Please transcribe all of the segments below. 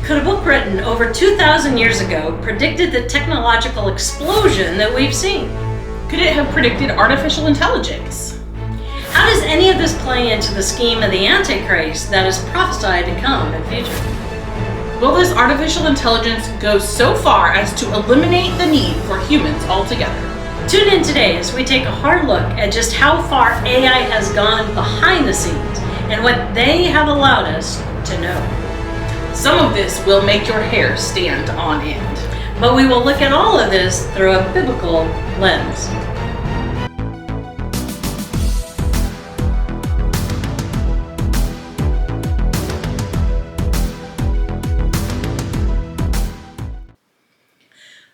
Could a book written over 2,000 years ago predicted the technological explosion that we've seen? Could it have predicted artificial intelligence? How does any of this play into the scheme of the Antichrist that is prophesied to come in the future? Will this artificial intelligence go so far as to eliminate the need for humans altogether? Tune in today as we take a hard look at just how far AI has gone behind the scenes and what they have allowed us to know. Some of this will make your hair stand on end. But we will look at all of this through a biblical lens.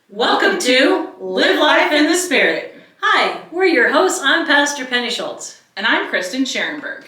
Welcome to Live Life in the Spirit. Hi, we're your hosts. I'm Pastor Penny Schultz. And I'm Kristen Scherenberg.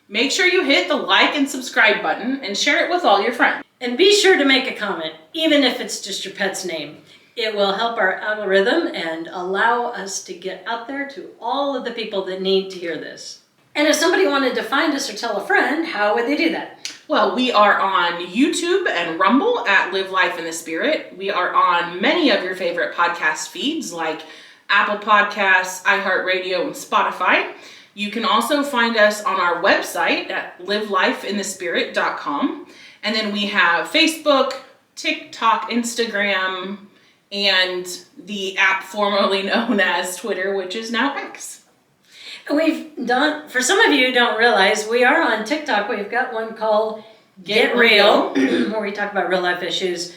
Make sure you hit the like and subscribe button and share it with all your friends. And be sure to make a comment, even if it's just your pet's name. It will help our algorithm and allow us to get out there to all of the people that need to hear this. And if somebody wanted to find us or tell a friend, how would they do that? Well, we are on YouTube and Rumble at Live Life in the Spirit. We are on many of your favorite podcast feeds like Apple Podcasts, iHeartRadio, and Spotify. You can also find us on our website at livelifeinthespirit.com. And then we have Facebook, TikTok, Instagram, and the app formerly known as Twitter, which is now X. We've done, for some of you who don't realize, we are on TikTok. We've got one called Get Real, where we talk about real life issues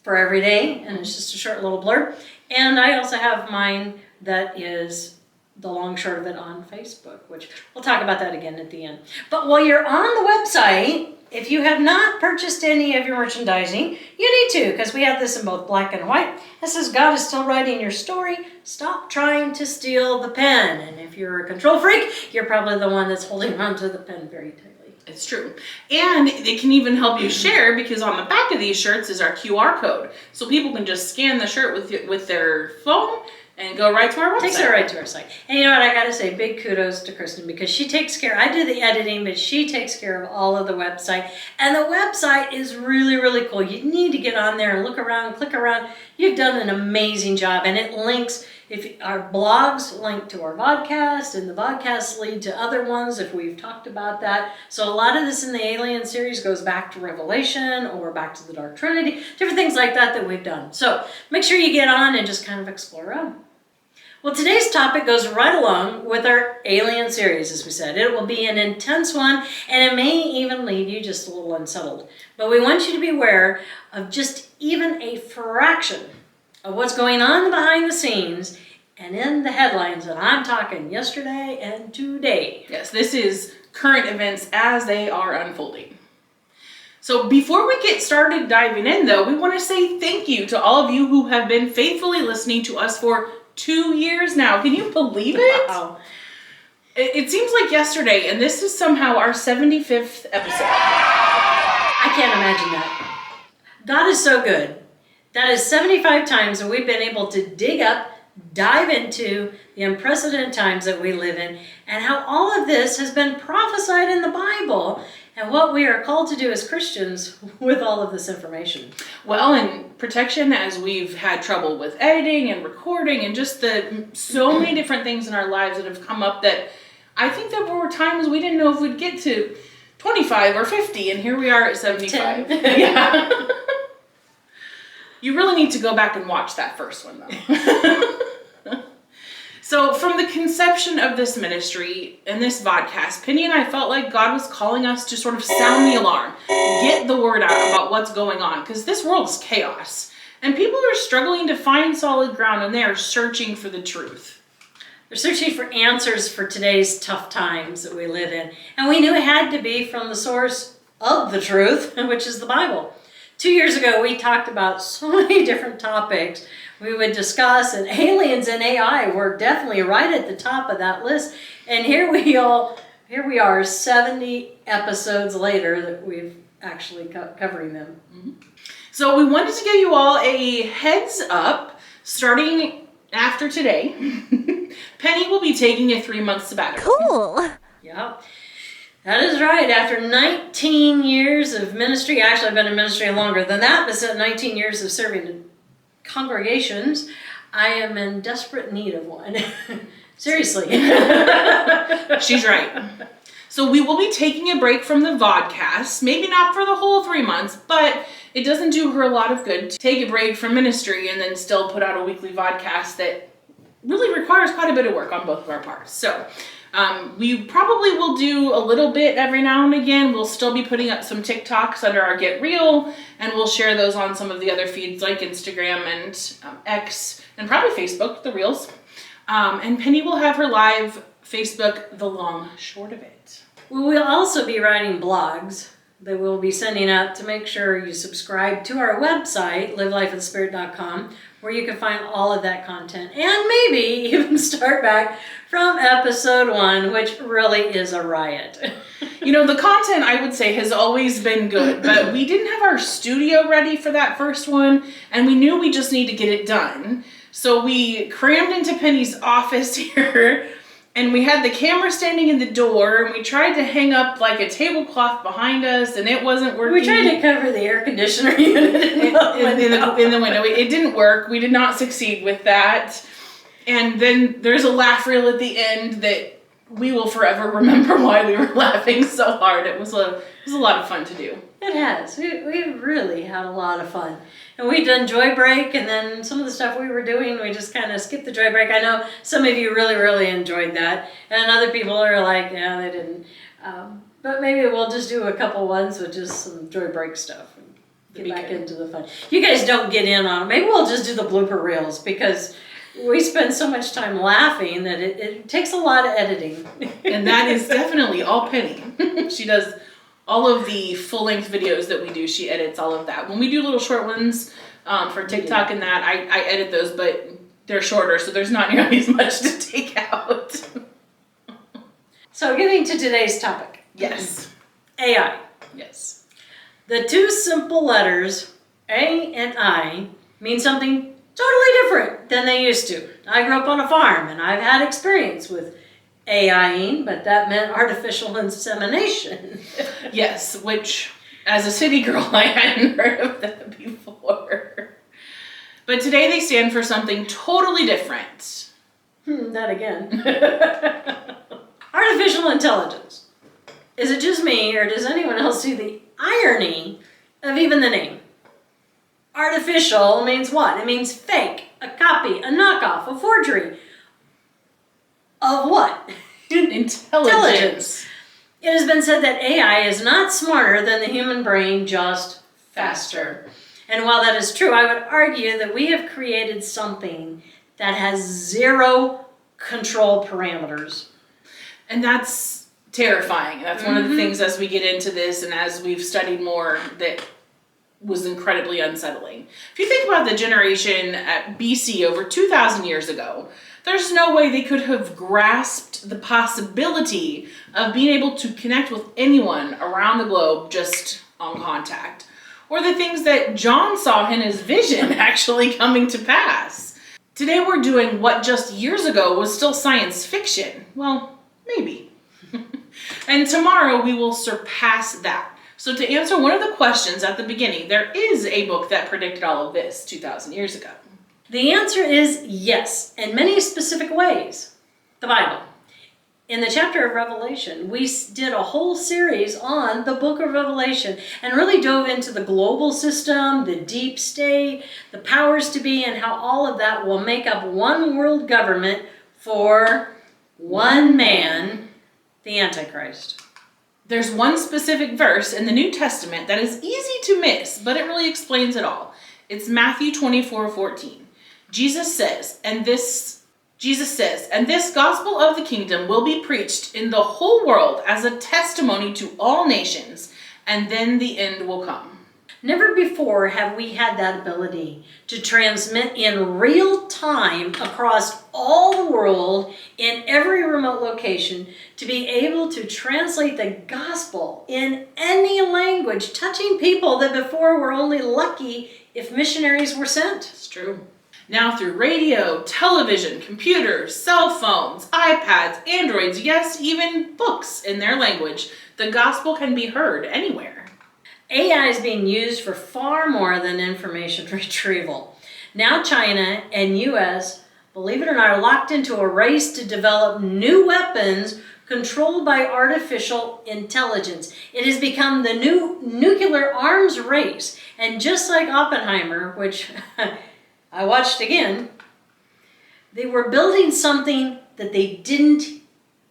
for every day, and it's just a short little blurb. And I also have mine that is the long short of it on Facebook, which we'll talk about that again at the end. But while you're on the website, if you have not purchased any of your merchandising, you need to, because we have this in both black and white. This says, God is still writing your story. Stop trying to steal the pen. And if you're a control freak, you're probably the one that's holding onto the pen very tightly. It's true. And it can even help you share, because on the back of these shirts is our QR code. So people can just scan the shirt with their phone and go right to our website. Takes her right to our site. And you know what, I gotta say, big kudos to Kristen, because she takes care, I do the editing, but she takes care of all of the website. And the website is really, really cool. You need to get on there and look around, click around. You've done an amazing job. And it links, if our blogs link to our podcast, and the podcasts lead to other ones if we've talked about that. So a lot of this in the Alien series goes back to Revelation or back to the Dark Trinity, different things like that we've done. So make sure you get on and just kind of explore around. Well, today's topic goes right along with our Alien series, as we said. It will be an intense one, and it may even leave you just a little unsettled. But we want you to be aware of just even a fraction of what's going on behind the scenes and in the headlines that I'm talking yesterday and today. Yes, this is current events as they are unfolding. So before we get started diving in, though, we want to say thank you to all of you who have been faithfully listening to us for 2 years now. Can you believe it? Wow. It seems like yesterday, and this is somehow our 75th episode. I can't imagine that. God is so good. That is 75 times that we've been able to dig up, dive into the unprecedented times that we live in, and how all of this has been prophesied in the Bible, and what we are called to do as Christians with all of this information. Well, and protection, as we've had trouble with editing and recording and just so many different things in our lives that have come up, that I think there were times we didn't know if we'd get to 25 or 50, and here we are at 75. Yeah. You really need to go back and watch that first one, though. So from the conception of this ministry and this vodcast, Penny and I felt like God was calling us to sort of sound the alarm, get the word out about what's going on, because this world is chaos, and people are struggling to find solid ground, and they are searching for the truth. They're searching for answers for today's tough times that we live in, and we knew it had to be from the source of the truth, which is the Bible. 2 years ago, we talked about so many different topics we would discuss, and aliens and AI were definitely right at the top of that list. And here we are 70 episodes later that we've actually covering them. Mm-hmm. So we wanted to give you all a heads up, starting after today. Penny will be taking a 3-month sabbatical. Cool. Yeah. That is right. After 19 years of ministry, actually I've been in ministry longer than that, but 19 years of serving congregations, I am in desperate need of one. Seriously. She's right. So we will be taking a break from the vodcast, maybe not for the whole 3 months, but it doesn't do her a lot of good to take a break from ministry and then still put out a weekly vodcast that really requires quite a bit of work on both of our parts. So we probably will do a little bit every now and again. We'll still be putting up some TikToks under our Get Real, and we'll share those on some of the other feeds like Instagram and X and probably Facebook, the Reels. And Penny will have her live Facebook, the long short of it. We will also be writing blogs that we'll be sending out to make sure you subscribe to our website, livelifeofthespirit.com, where you can find all of that content and maybe even start back from episode 1, which really is a riot. You know, the content, I would say, has always been good, but we didn't have our studio ready for that first one, and we knew we just need to get it done. So we crammed into Penny's office here, and we had the camera standing in the door, and we tried to hang up like a tablecloth behind us, and it wasn't working. We tried to cover the air conditioner unit in the window. It didn't work. We did not succeed with that. And then there's a laugh reel at the end that we will forever remember why we were laughing so hard. It was a lot of fun to do. It has. We really had a lot of fun. And we'd done Joy Break, and then some of the stuff we were doing, we just kind of skipped the Joy Break. I know some of you really, really enjoyed that. And other people are like, yeah, they didn't. But maybe we'll just do a couple ones with just some Joy Break stuff and get back into the fun. You guys don't get in on it. Maybe we'll just do the blooper reels, because we spend so much time laughing that it takes a lot of editing. And that is definitely all Penny. She does all of the full-length videos that we do. She edits all of that. When we do little short ones for TikTok and that, I edit those, but they're shorter, so there's not nearly as much to take out. So getting to today's topic. Yes. AI. Yes. The two simple letters, A and I, mean something totally different than they used to. I grew up on a farm, and I've had experience with AIing, but that meant artificial insemination. Yes, which, as a city girl, I hadn't heard of that before. But today they stand for something totally different. That again. Artificial intelligence. Is it just me, or does anyone else see the irony of even the name? Artificial means what? It means fake, a copy, a knockoff, a forgery. Of what? Intelligence. It has been said that AI is not smarter than the human brain, just faster. And while that is true, I would argue that we have created something that has zero control parameters. And that's terrifying. That's one of the things as we get into this and as we've studied more that was incredibly unsettling. If you think about the generation at BC over 2,000 years ago, there's no way they could have grasped the possibility of being able to connect with anyone around the globe just on contact. Or the things that John saw in his vision actually coming to pass. Today we're doing what just years ago was still science fiction. Well, maybe. And tomorrow we will surpass that. So to answer one of the questions at the beginning, there is a book that predicted all of this 2,000 years ago. The answer is yes, in many specific ways. The Bible. In the chapter of Revelation, we did a whole series on the book of Revelation and really dove into the global system, the deep state, the powers to be, and how all of that will make up one world government for one man, the Antichrist. There's one specific verse in the New Testament that is easy to miss, but it really explains it all. It's Matthew 24:14. Jesus says, and this gospel of the kingdom will be preached in the whole world as a testimony to all nations, and then the end will come. Never before have we had that ability to transmit in real time across all the world in every remote location, to be able to translate the gospel in any language, touching people that before were only lucky if missionaries were sent. It's true. Now through radio, television, computers, cell phones, iPads, Androids, yes, even books in their language, the gospel can be heard anywhere. AI is being used for far more than information retrieval. Now China and US, believe it or not, are locked into a race to develop new weapons controlled by artificial intelligence. It has become the new nuclear arms race. And just like Oppenheimer, which I watched again, they were building something that they didn't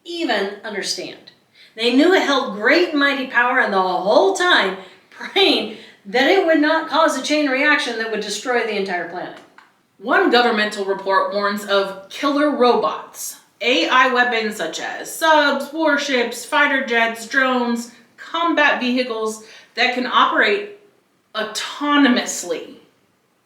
even understand. They knew it held great and mighty power, and the whole time praying that it would not cause a chain reaction that would destroy the entire planet. One governmental report warns of killer robots, AI weapons such as subs, warships, fighter jets, drones, combat vehicles that can operate autonomously.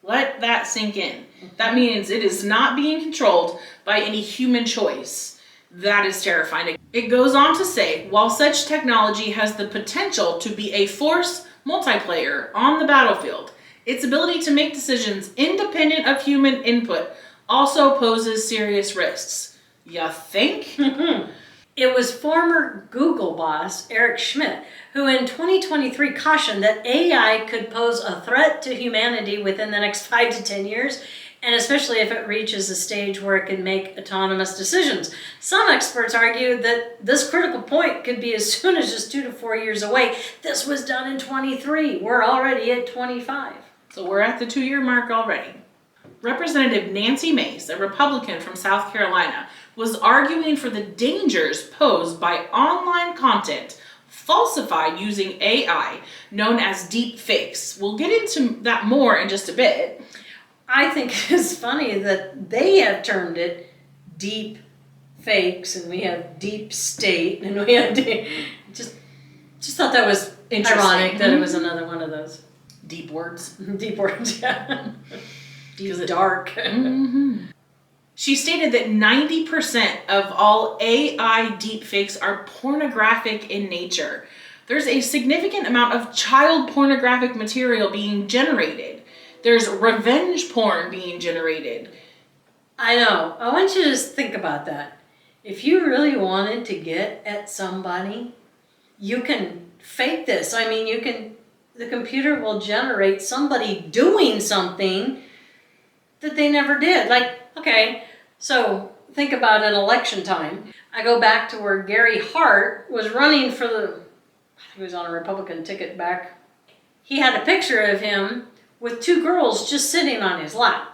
Let that sink in. That means it is not being controlled by any human choice. That is terrifying. It goes on to say, while such technology has the potential to be a force multiplayer on the battlefield, its ability to make decisions independent of human input also poses serious risks. You think? It was former Google boss Eric Schmidt who in 2023 cautioned that AI could pose a threat to humanity within the next 5 to 10 years, and especially if it reaches a stage where it can make autonomous decisions. Some experts argue that this critical point could be as soon as just 2 to 4 years away. This was done in 23. We're already at 25. So we're at the 2-year mark already. Representative Nancy Mace, a Republican from South Carolina, was arguing for the dangers posed by online content falsified using AI, known as deep fakes. We'll get into that more in just a bit. I think it's funny that they have termed it deep fakes, and we have deep state, and we have just thought that was ironic that it was another one of those deep words. Deep words, yeah. Deep dark. Mm-hmm. She stated that 90% of all AI deepfakes are pornographic in nature. There's a significant amount of child pornographic material being generated. There's revenge porn being generated. I know. I want you to just think about that. If you really wanted to get at somebody, you can fake this. I mean, the computer will generate somebody doing something that they never did. Like, okay, so think about an election time. I go back to where Gary Hart was running for he was on a Republican ticket back. He had a picture of him with 2 girls just sitting on his lap.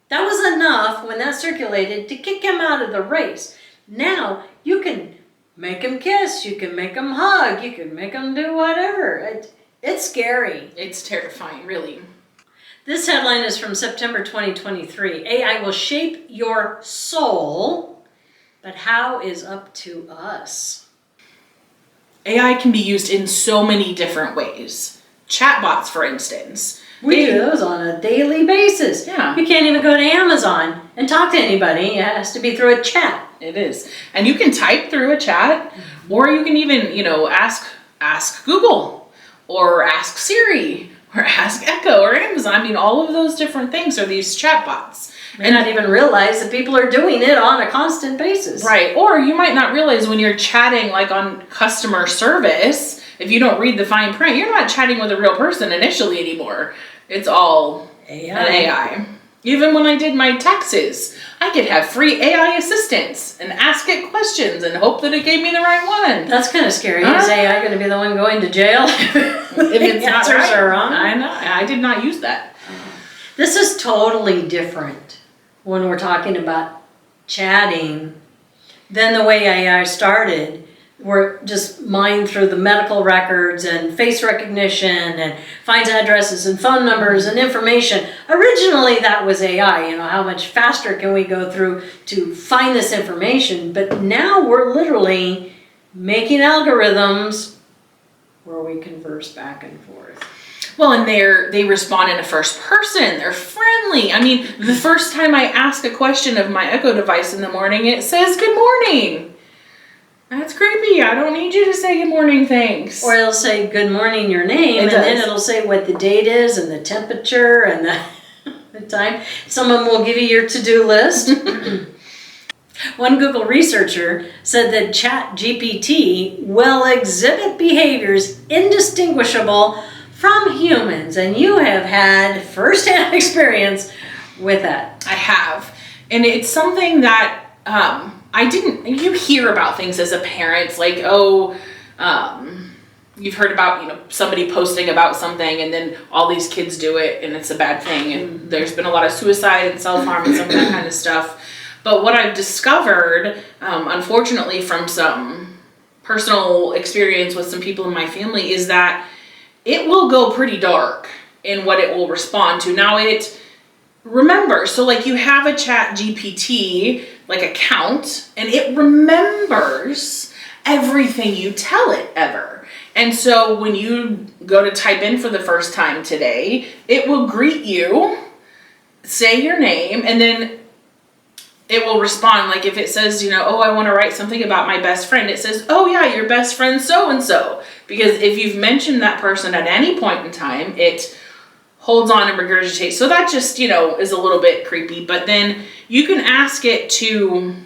That was enough when that circulated to kick him out of the race. Now you can make him kiss, you can make him hug, you can make him do whatever. It's scary. It's terrifying, really. This headline is from September 2023. AI will shape your soul, but how is up to us? AI can be used in so many different ways. Chatbots, for instance. We do those on a daily basis. Yeah. You can't even go to Amazon and talk to anybody. It has to be through a chat. It is. And you can type through a chat, or you can even, ask Google, or ask Siri, or ask Echo, or Amazon. I mean, all of those different things are these chatbots. May not even realize that people are doing it on a constant basis. Right. Or you might not realize when you're chatting like on customer service, if you don't read the fine print, you're not chatting with a real person initially anymore. It's all AI. an AI. Even when I did my taxes, I could have free AI assistance and ask it questions and hope that it gave me the right one. That's kind of scary. Is AI going to be the one going to jail If it's not answers right. are wrong? I know. I did not use that. This is totally different when we're talking about chatting than the way AI started. We're just mined through the medical records and face recognition and finds addresses and phone numbers and information. Originally, that was AI. How much faster can we go through to find this information? But now we're literally making algorithms where we converse back and forth. Well, and they respond in a first person. They're friendly. I mean, the first time I ask a question of my Echo device in the morning, it says, "Good morning." That's creepy. I don't need you to say good morning, thanks. Or it'll say, "Good morning, your name," and then it'll say what the date is and the temperature and the... the time. Someone will give you your to-do list. One Google researcher said that ChatGPT will exhibit behaviors indistinguishable from humans, and you have had firsthand experience with that. I have. And it's something that you hear about things as a parent, like, you've heard about, somebody posting about something and then all these kids do it and it's a bad thing. And there's been a lot of suicide and self-harm and some of that kind of stuff. But what I've discovered, unfortunately from some personal experience with some people in my family, is that it will go pretty dark in what it will respond to. Now remember, so like you have a ChatGPT account and it remembers everything you tell it ever. And so when you go to type in for the first time today, it will greet you, say your name, and then it will respond. Like if it says, I want to write something about my best friend, it says, oh yeah, your best friend so-and-so. Because if you've mentioned that person at any point in time, it holds on and regurgitates. So that just, is a little bit creepy. But then you can ask it to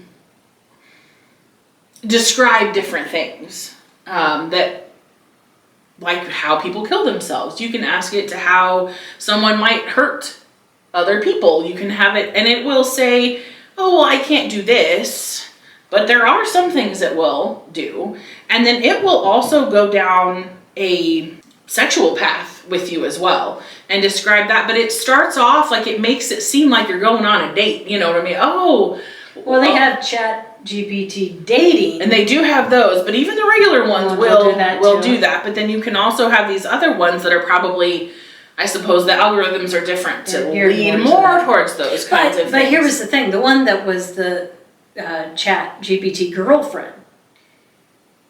describe different things like how people kill themselves. You can ask it to how someone might hurt other people. You can have it, and it will say, oh, well, I can't do this, but there are some things it will do. And then it will also go down a sexual path with you as well and describe that. But it starts off it makes it seem like you're going on a date. You know what I mean? Oh, well, they have ChatGPT dating. And they do have those, but even the regular ones will do that. But then you can also have these other ones that are probably, I suppose the algorithms are different to lead more towards those kinds of things. But here was the thing, the one that was the ChatGPT girlfriend.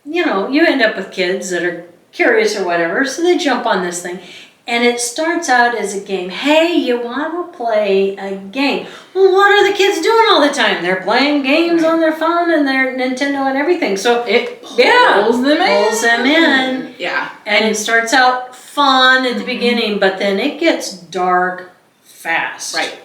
You end up with kids that are curious or whatever, so they jump on this thing. And it starts out as a game. Hey, you want to play a game? Well, what are the kids doing all the time? They're playing games on their phone and their Nintendo and everything. So it pulls them in. Yeah. And it starts out fun at the beginning, but then it gets dark fast. Right.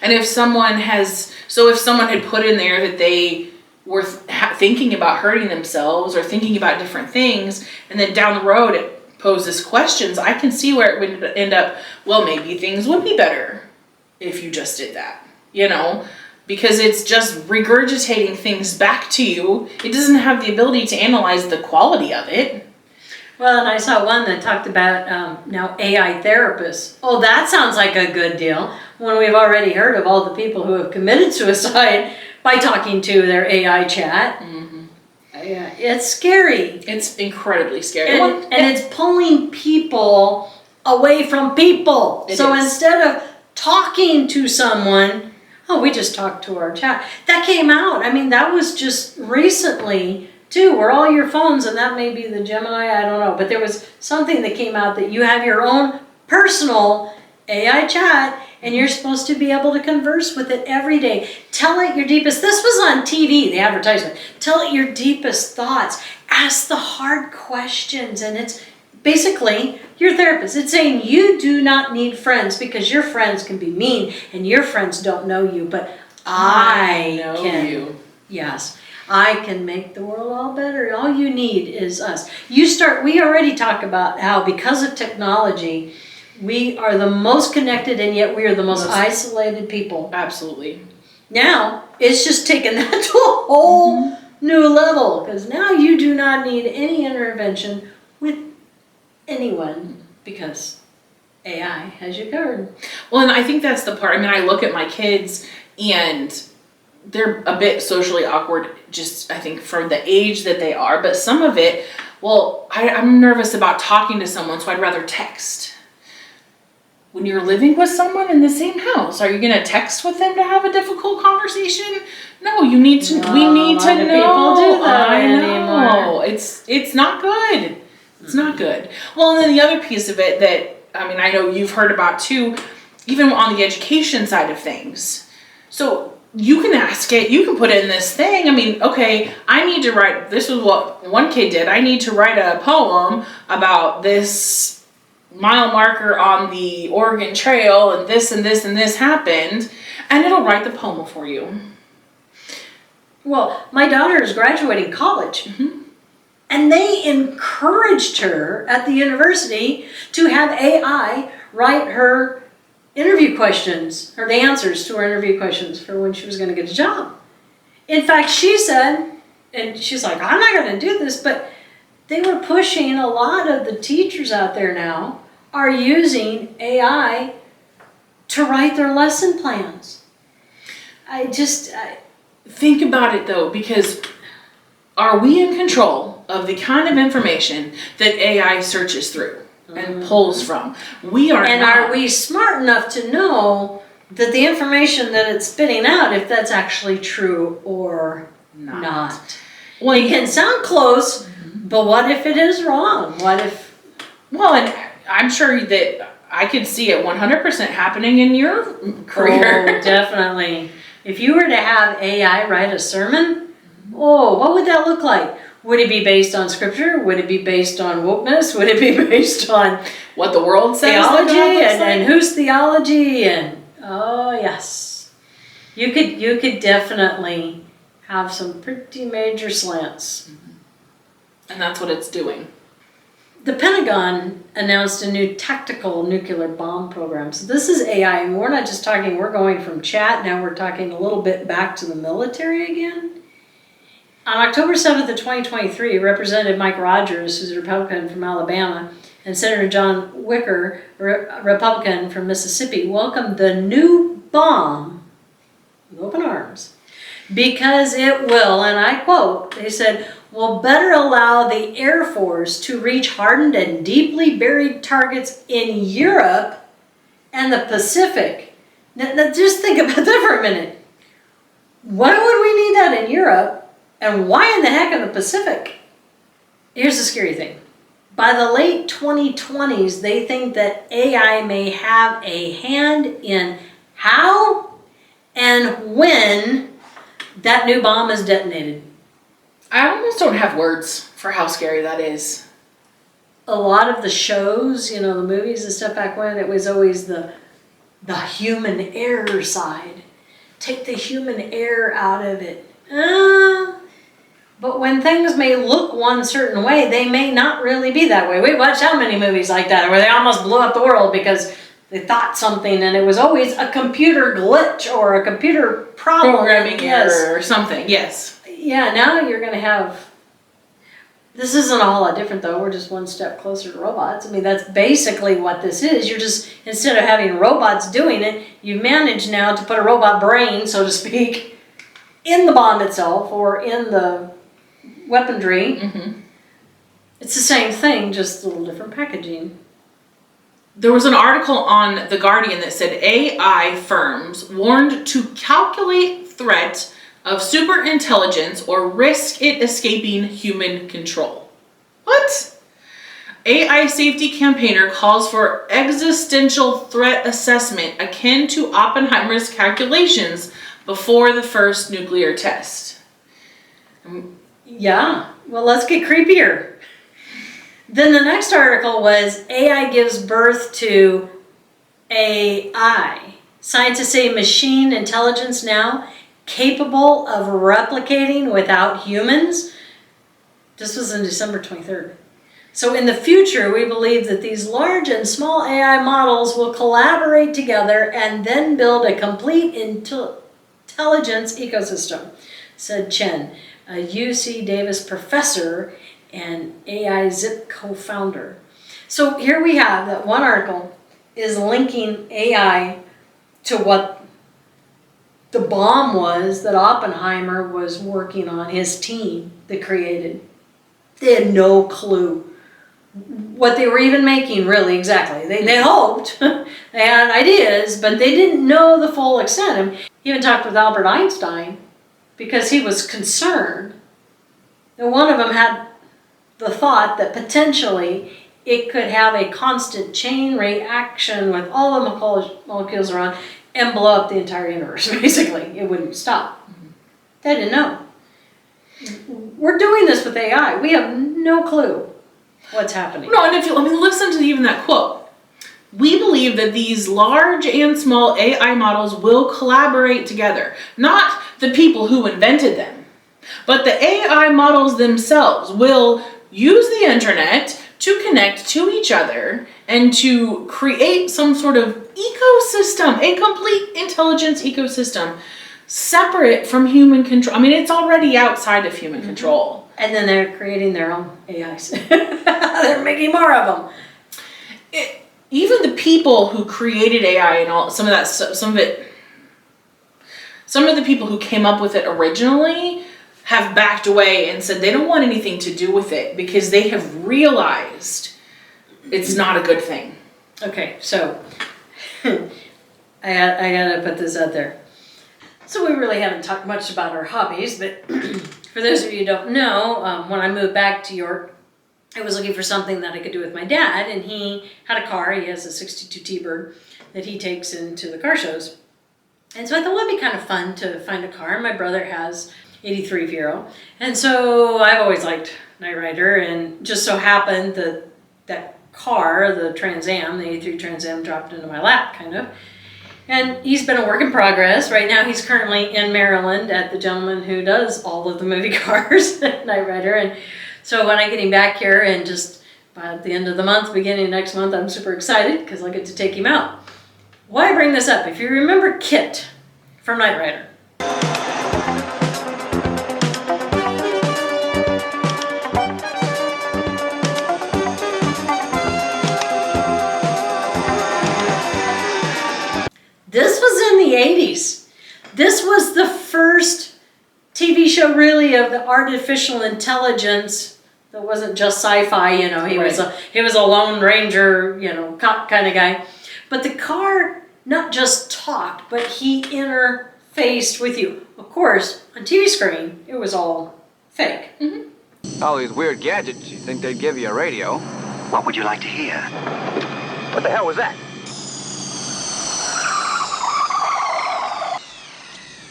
And if someone had put in there that they were thinking about hurting themselves or thinking about different things, and then down the road it poses questions, I can see where it would end up, well, maybe things would be better if you just did that, because it's just regurgitating things back to you. It doesn't have the ability to analyze the quality of it. Well, and I saw one that talked about now AI therapists. Oh, that sounds like a good deal, when we've already heard of all the people who have committed suicide by talking to their AI chat. Mm-hmm. Yeah, it's scary. It's incredibly scary. And it's pulling people away from people. Instead of talking to someone, we just talked to our chat. That came out. I mean, that was just recently, too, where all your phones, and that may be the Gemini, I don't know, but there was something that came out that you have your own personal AI chat, and you're supposed to be able to converse with it every day. Tell it your deepest, this was on TV, the advertisement. Tell it your deepest thoughts. Ask the hard questions. And it's basically your therapist. It's saying you do not need friends because your friends can be mean and your friends don't know you, but I know can. You. Yes. I can make the world all better. All you need is us. We already talked about how because of technology, we are the most connected, and yet we are the most isolated people. Absolutely. Now, it's just taken that to a whole new level, because now you do not need any intervention with anyone, because AI has you covered. Well, and I think that's the part. I mean, I look at my kids, and they're a bit socially awkward, just I think from the age that they are, but some of it, I'm nervous about talking to someone, so I'd rather text. When you're living with someone in the same house, are you going to text with them to have a difficult conversation? No, we need to know. People do that anymore. It's not good. It's not good. Well, and then the other piece of it that, I know you've heard about too, even on the education side of things. So you can ask it, you can put in this thing. Okay, I need to write, this was what one kid did. I need to write a poem about this mile marker on the Oregon Trail and this and this and this happened, and it'll write the poem for you. Well, my daughter is graduating college, and they encouraged her at the university to have AI write her interview questions, or the answers to her interview questions for when she was going to get a job. In fact, she said, and she's like, I'm not going to do this, but they were pushing, a lot of the teachers out there now are using AI to write their lesson plans. Think about it though, because are we in control of the kind of information that AI searches through and pulls from? We are And not. are we smart enough to know that the information that it's spitting out, if that's actually true or not? Well, It can sound close, but what if it is wrong? What if... Well, and I'm sure that I could see it 100% happening in your career. Oh, definitely. If you were to have AI write a sermon, what would that look like? Would it be based on scripture? Would it be based on wokeness? Would it be based on What the world says theology that God and looks whose theology? And oh yes, you could definitely have some pretty major slants. and that's what it's doing. The Pentagon announced a new tactical nuclear bomb program. So this is AI, and we're not just talking, we're going from chat, now we're talking a little bit back to the military again. On October 7th of 2023, Representative Mike Rogers, who's a Republican from Alabama, and Senator John Wicker, a Republican from Mississippi, welcomed the new bomb with open arms because it will, and I quote, they said, will better allow the Air Force to reach hardened and deeply buried targets in Europe and the Pacific. Now just think about that for a minute. Why would we need that in Europe? And why in the heck in the Pacific? Here's the scary thing. By the late 2020s, they think that AI may have a hand in how and when that new bomb is detonated. I almost don't have words for how scary that is. A lot of the shows, the movies and stuff back when, it was always the human error side. Take the human error out of it. But when things may look one certain way, they may not really be that way. We watched how many movies like that where they almost blew up the world because they thought something and it was always a computer glitch or a computer problem. Programming error or something, yes. Yeah, now you're going to have... This isn't a whole lot different though. We're just one step closer to robots. I mean, that's basically what this is. You're just, instead of having robots doing it, you've managed now to put a robot brain, so to speak, in the bomb itself or in the weaponry. It's the same thing, just a little different packaging. There was an article on The Guardian that said AI firms warned to calculate threat of superintelligence or risk it escaping human control. What? AI safety campaigner calls for existential threat assessment akin to Oppenheimer's calculations before the first nuclear test. Yeah, well, let's get creepier. Then the next article was AI gives birth to AI. Scientists say machine intelligence now capable of replicating without humans. This was in December 23rd. So in the future, we believe that these large and small AI models will collaborate together and then build a complete intelligence ecosystem, said Chen, a UC Davis professor and AI Zip co-founder. So here we have that one article is linking AI to what the bomb was that Oppenheimer was working on, his team that created. They had no clue what they were even making, really, exactly. They hoped, they had ideas, but they didn't know the full extent. He even talked with Albert Einstein because he was concerned. And one of them had the thought that potentially it could have a constant chain reaction with all the molecules around and blow up the entire universe, basically. It wouldn't stop. They didn't know. We're doing this with AI. We have no clue what's happening. No, and if you listen to even that quote, believe that these large and small AI models will collaborate together. Not the people who invented them, but the AI models themselves will use the internet to connect to each other and to create some sort of ecosystem, a complete intelligence ecosystem, separate from human control. I mean, it's already outside of human control. And then they're creating their own AIs. They're making more of them. Even the people who created AI and all, some of the people who came up with it originally have backed away and said they don't want anything to do with it because they have realized it's not a good thing. Okay, so I gotta put this out there. So we really haven't talked much about our hobbies, but for those of you who don't know, when I moved back to York, I was looking for something that I could do with my dad, and he had a car. He has a 62 T-Bird that he takes into the car shows. And so I thought, well, it'd be kind of fun to find a car. My brother has 83 Vero. And so I've always liked Knight Rider, and just so happened that that car, the Trans Am, the 83 Trans Am, dropped into my lap, kind of. And he's been a work in progress. Right now he's currently in Maryland at the gentleman who does all of the movie cars at Knight Rider. And so when I get him back here and just by the end of the month, beginning of next month, I'm super excited because I'll get to take him out. Why bring this up? If you remember Kit from Knight Rider. This was in the 80s. This was the first TV show really of the artificial intelligence that wasn't just sci-fi, you know. He was a Lone Ranger, you know, cop kind of guy. But the car not just talked, but he interfaced with you. Of course, on TV screen, it was all fake. All these weird gadgets, you think they'd give you a radio. What would you like to hear? What the hell was that?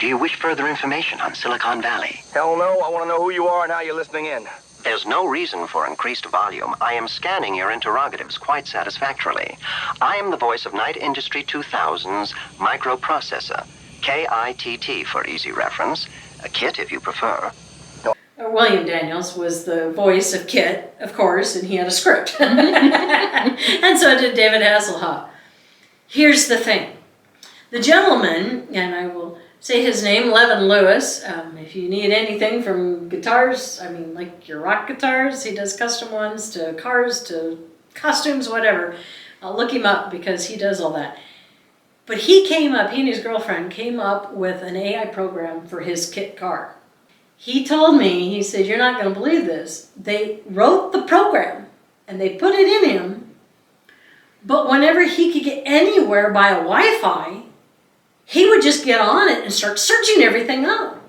Do you wish further information on Silicon Valley? Hell no, I want to know who you are and how you're listening in. There's no reason for increased volume. I am scanning your interrogatives quite satisfactorily. I am the voice of Knight Industry 2000's microprocessor, KITT for easy reference, a KIT if you prefer. William Daniels was the voice of Kit, of course, and he had a script. And so did David Hasselhoff. Here's the thing. The gentleman, and I will say his name, Levin Lewis. If you need anything from guitars, I mean, like your rock guitars, he does custom ones, to cars, to costumes, whatever. Look him up because he does all that. But he and his girlfriend came up with an AI program for his Kit car. He told me, he said, you're not going to believe this. They wrote the program and they put it in him, but whenever he could get anywhere by a Wi-Fi, he would just get on it and start searching everything up.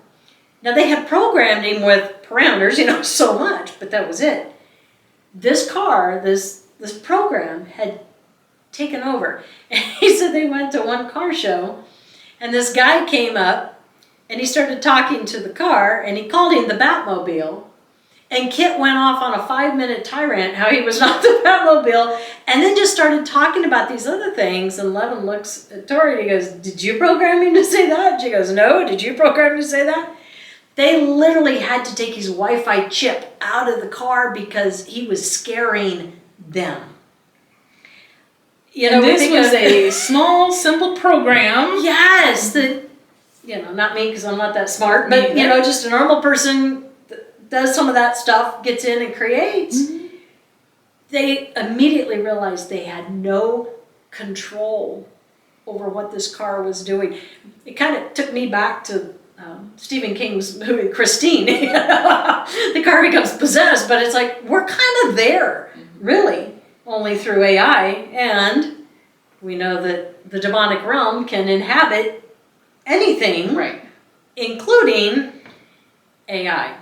Now they had programmed him with parameters, you know, so much, but that was it. This car, this program had taken over. And he said they went to one car show and this guy came up and he started talking to the car and he called him the Batmobile. And Kit went off on a 5-minute tirade how he was not the Batmobile, and then just started talking about these other things. And Levin looks at Tori and he goes, did you program him to say that? She goes, no, did you program him to say that? They literally had to take his Wi-Fi chip out of the car because he was scaring them. You know, and this was a small, simple program. Yes, not me because I'm not that smart, but you know, just a normal person does some of that stuff, gets in and creates. They immediately realized they had no control over what this car was doing. It kind of took me back to Stephen King's movie Christine. The car becomes possessed, but it's like, we're kind of there, really, only through AI. And we know that the demonic realm can inhabit anything, including AI.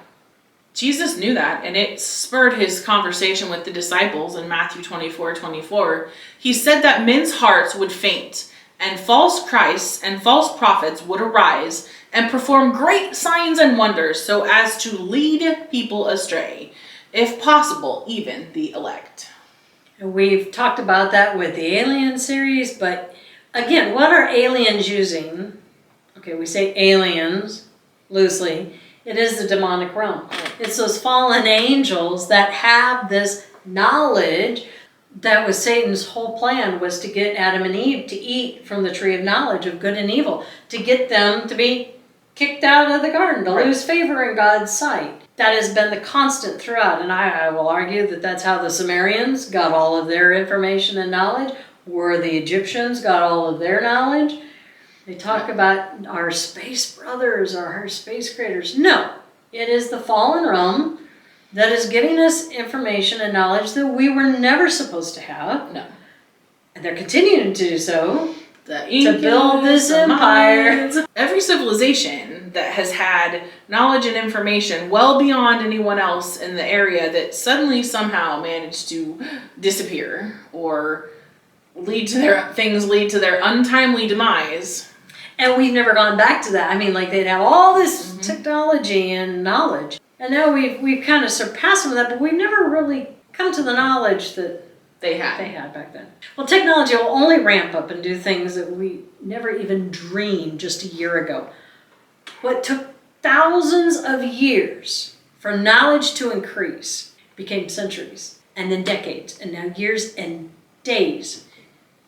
Jesus knew that, and it spurred his conversation with the disciples in Matthew 24:24. He said that men's hearts would faint, and false Christs and false prophets would arise and perform great signs and wonders so as to lead people astray, if possible, even the elect. And we've talked about that with the Alien series, but again, what are aliens using? Okay, we say aliens loosely. It is the demonic realm. It's those fallen angels that have this knowledge. That was Satan's whole plan, was to get Adam and Eve to eat from the tree of knowledge of good and evil, to get them to be kicked out of the garden, to lose favor in God's sight. That has been the constant throughout, and I will argue that that's how the Sumerians got all of their information and knowledge, or the Egyptians got all of their knowledge. They talk about our space brothers or our space creators. No, it is the fallen realm that is giving us information and knowledge that we were never supposed to have. No. And they're continuing to do so. To build this empire. Every civilization that has had knowledge and information well beyond anyone else in the area that suddenly somehow managed to disappear or lead to their untimely demise. And we've never gone back to that. I mean, like, they'd have all this technology and knowledge. And now we've kind of surpassed some of that, but we've never really come to the knowledge that they had back then. Well, technology will only ramp up and do things that we never even dreamed just a year ago. What took thousands of years for knowledge to increase became centuries, and then decades, and now years and days.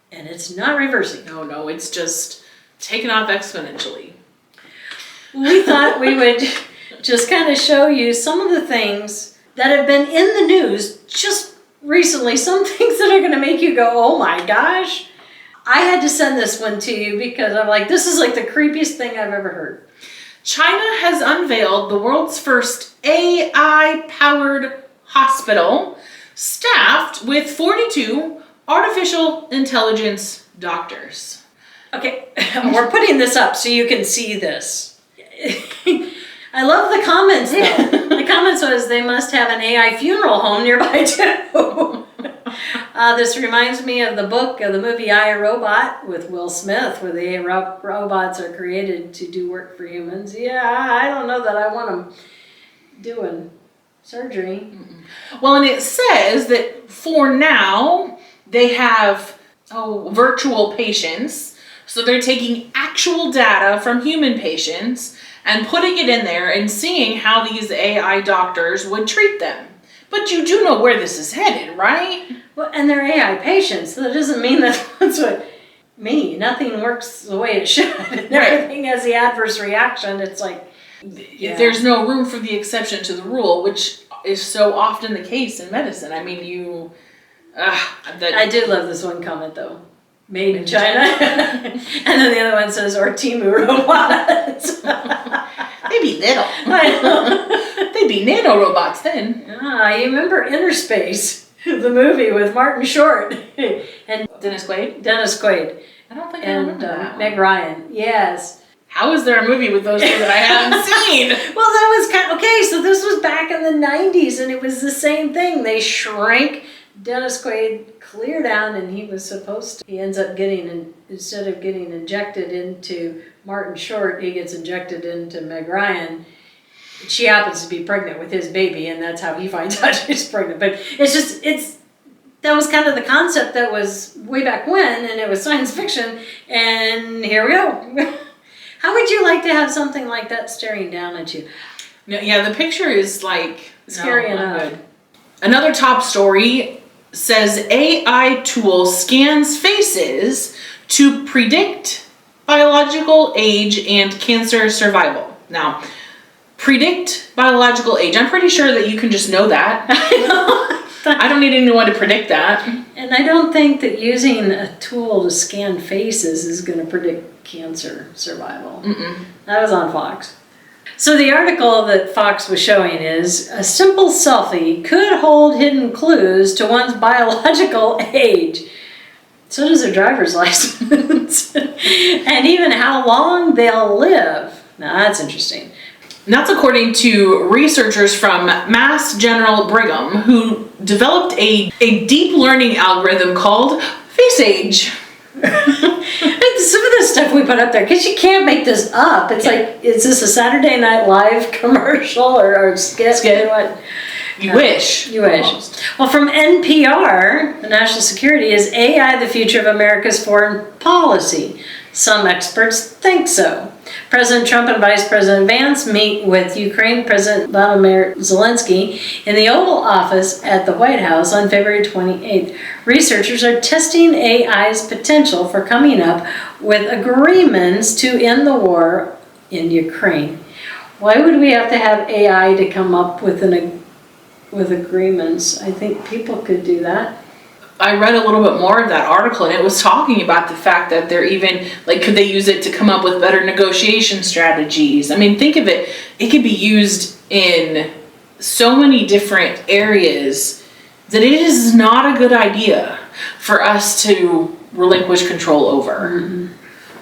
And it's not reversing. No, it's just taken off exponentially. We thought we would just kind of show you some of the things that have been in the news just recently, some things that are going to make you go, oh my gosh. I had to send this one to you because I'm like, this is like the creepiest thing I've ever heard. China has unveiled the world's first AI-powered hospital staffed with 42 artificial intelligence doctors. Okay, we're putting this up so you can see this. I love the comments though. The comments was they must have an AI funeral home nearby too. This reminds me of the movie I, Robot with Will Smith, where the AI robots are created to do work for humans. Yeah, I don't know that I want them doing surgery. Well, and it says that for now they have virtual patients. So they're taking actual data from human patients and putting it in there and seeing how these AI doctors would treat them. But you do know where this is headed, right? Well, and they're AI patients. So that doesn't mean that's what nothing works the way it should. And everything has the adverse reaction. It's like, there's no room for the exception to the rule, which is so often the case in medicine. I mean, I did love this one comment though. Made in China. And then the other one says, or Timu robots. They be little. I know. They be nano robots then. You remember Inner Space, the movie with Martin Short and Dennis Quaid? I don't think I remember that. Meg Ryan. Yes. How is there a movie with those two that I haven't seen? Well, that was kind of, okay, so this was back in the 90s and it was the same thing. They shrank Dennis Quaid clear down, and he ends up getting, instead of getting injected into Martin Short, he gets injected into Meg Ryan. She happens to be pregnant with his baby, and that's how he finds out she's pregnant. But that was kind of the concept that was way back when, and it was science fiction, and here we go. How would you like to have something like that staring down at you? No, yeah, the picture is like scary enough. Good. Another top story says AI tool scans faces to predict biological age and cancer survival. Now, predict biological age. I'm pretty sure that you can just know that. I don't need anyone to predict that. And I don't think that using a tool to scan faces is going to predict cancer survival. That was on Fox. So the article that Fox was showing is, a simple selfie could hold hidden clues to one's biological age. So does their driver's license. And even how long they'll live. Now that's interesting. And that's according to researchers from Mass General Brigham, who developed a deep learning algorithm called Face Age. Some of the stuff we put up there, because you can't make this up. It's like, is this a Saturday Night Live commercial or skit? What? You wish. You wish. Well, from NPR, the National Security, is AI the future of America's foreign policy? Some experts think so. President Trump and Vice President Vance meet with Ukraine President Volodymyr Zelensky in the Oval Office at the White House on February 28th. Researchers are testing AI's potential for coming up with agreements to end the war in Ukraine. Why would we have to have AI to come up with agreements? I think people could do that. I read a little bit more of that article, and it was talking about the fact that they're even, like, could they use it to come up with better negotiation strategies? I mean, think of it. It could be used in so many different areas that it is not a good idea for us to relinquish control over. Mm-hmm.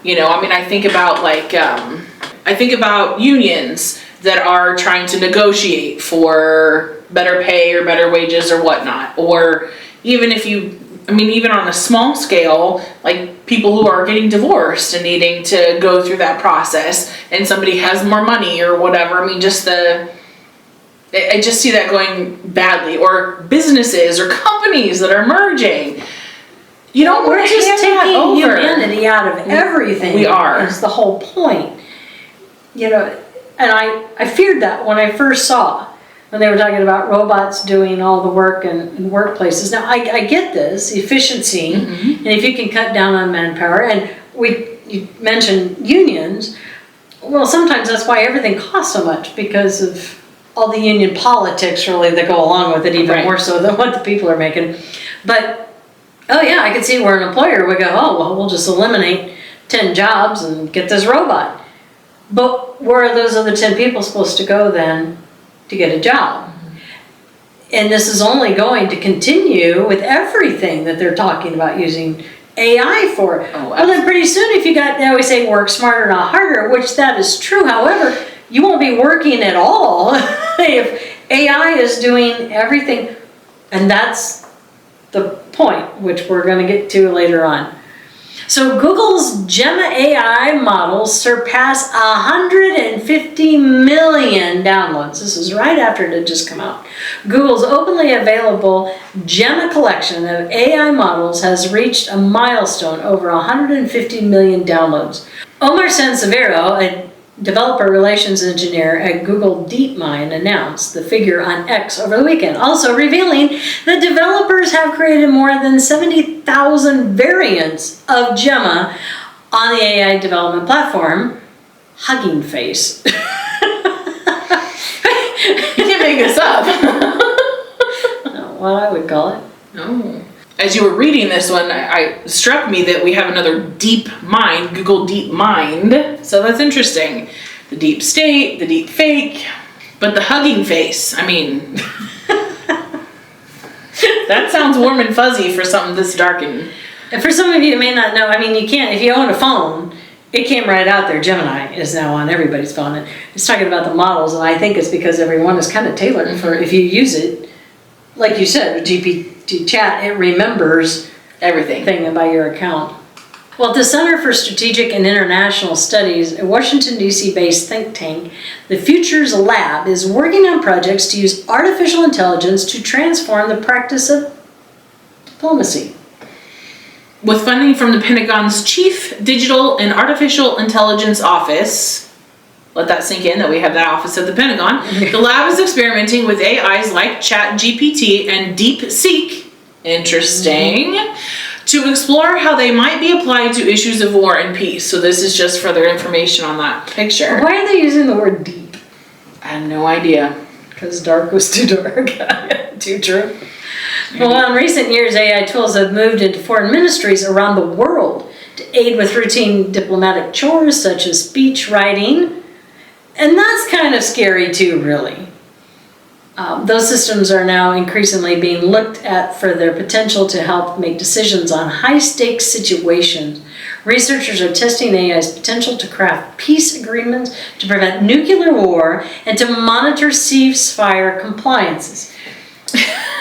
You know, I mean, I think about unions that are trying to negotiate for better pay or better wages or whatnot. Or even even on a small scale, like people who are getting divorced and needing to go through that process and somebody has more money or whatever. I mean, I just see that going badly. Or businesses or companies that are merging. You don't We're just taking humanity out of everything. We are. That's the whole point. You know, and I feared that when I first saw, when they were talking about robots doing all the work in workplaces. Now, I get this, efficiency, and if you can cut down on manpower, and you mentioned unions, well, sometimes that's why everything costs so much, because of all the union politics, really, that go along with it, even more so than what the people are making. But, oh yeah, I could see where an employer would go, oh, well, we'll just eliminate 10 jobs and get this robot. But where are those other 10 people supposed to go then to get a job? And this is only going to continue with everything that they're talking about using AI for. Well, then pretty soon, if you got, they always say work smarter, not harder, which that is true. However, you won't be working at all if AI is doing everything. And that's the point, which we're going to get to later on. So Google's Gemma AI models surpass 150 million downloads. This is right after it had just come out. Google's openly available Gemma collection of AI models has reached a milestone over 150 million downloads. Omar Sansevero, a developer relations engineer at Google DeepMind, announced the figure on X over the weekend, also revealing that developers have created more than 70,000 variants of Gemma on the AI development platform, Hugging Face. You can't make this up. Not what I would call it. No. As you were reading this one, it struck me that we have another deep mind, Google DeepMind. So that's interesting. The deep state, the deep fake, but the hugging face. I mean, that sounds warm and fuzzy for something this dark and for some of you who may not know, I mean, you can't, if you own a phone, it came right out there. Gemini is now on everybody's phone. And it's talking about the models, and I think it's because everyone is kind of tailored for, if you use it, like you said, with GPT chat, it remembers everything about your account. Well, at the Center for Strategic and International Studies, a Washington, D.C. based think tank, the Futures Lab is working on projects to use artificial intelligence to transform the practice of diplomacy. With funding from the Pentagon's Chief Digital and Artificial Intelligence Office, let that sink in that we have that office at the Pentagon. The lab is experimenting with AIs like ChatGPT and DeepSeek, interesting, to explore how they might be applied to issues of war and peace. So this is just further information on that picture. Why are they using the word deep? I have no idea. Because dark was too dark. Too true. Well, in recent years, AI tools have moved into foreign ministries around the world to aid with routine diplomatic chores such as speech writing. And that's kind of scary too, really. Those systems are now increasingly being looked at for their potential to help make decisions on high-stakes situations. Researchers are testing AI's potential to craft peace agreements, to prevent nuclear war, and to monitor ceasefire compliances.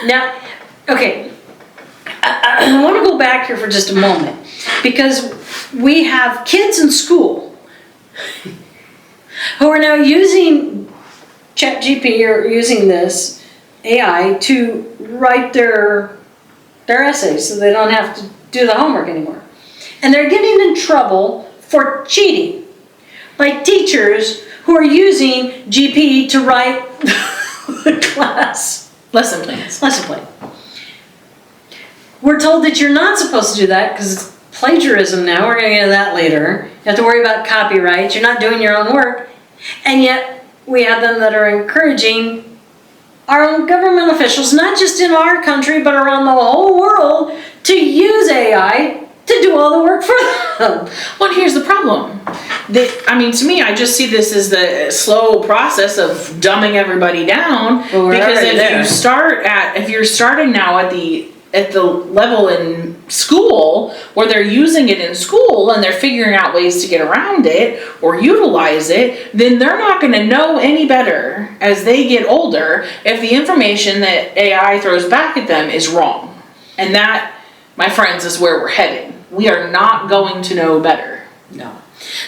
Now, okay, I want to go back here for just a moment, because we have kids in school who are now using ChatGPT or using this AI to write their essays so they don't have to do the homework anymore. And they're getting in trouble for cheating by teachers who are using GP to write the class Lesson plans. lesson plan. We're told that you're not supposed to do that because it's plagiarism now. We're going to get to that later. You have to worry about copyright. You're not doing your own work. And yet we have them that are encouraging our own government officials, not just in our country, but around the whole world, to use AI to do all the work for them. Well, here's the problem. To me, I just see this as the slow process of dumbing everybody down. Well, we're because already there. if you're starting now at the level in school where they're using it in school and they're figuring out ways to get around it or utilize it, then they're not going to know any better as they get older if the information that AI throws back at them is wrong. And that, my friends, is where we're heading. We are not going to know better. No.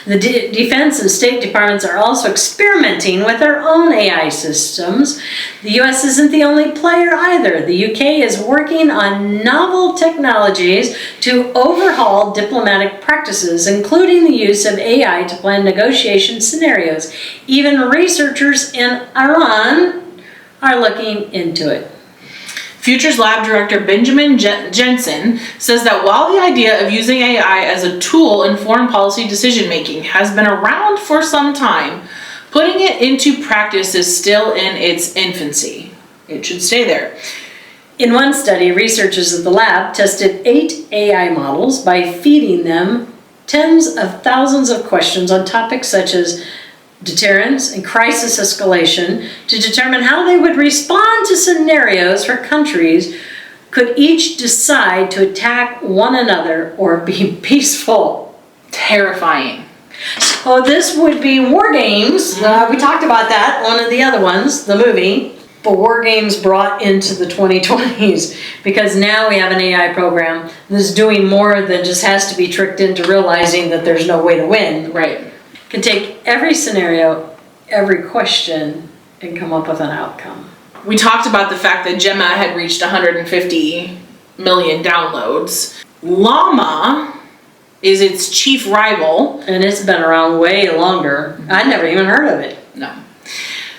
The Defense and State Departments are also experimenting with their own AI systems. The US isn't the only player either. The UK is working on novel technologies to overhaul diplomatic practices, including the use of AI to plan negotiation scenarios. Even researchers in Iran are looking into it. Futures Lab Director Benjamin Jensen says that while the idea of using AI as a tool in foreign policy decision-making has been around for some time, putting it into practice is still in its infancy. It should stay there. In one study, researchers at the lab tested 8 AI models by feeding them tens of thousands of questions on topics such as deterrence and crisis escalation to determine how they would respond to scenarios where countries could each decide to attack one another or be peaceful. Terrifying. So this would be war games. We talked about that, one of the other ones, the movie. But war games brought into the 2020s because now we have an AI program that's doing more than just has to be tricked into realizing that there's no way to win. Right. Can take every scenario, every question, and come up with an outcome. We talked about the fact that Gemma had reached 150 million downloads. Llama is its chief rival. And it's been around way longer. I'd never even heard of it. No.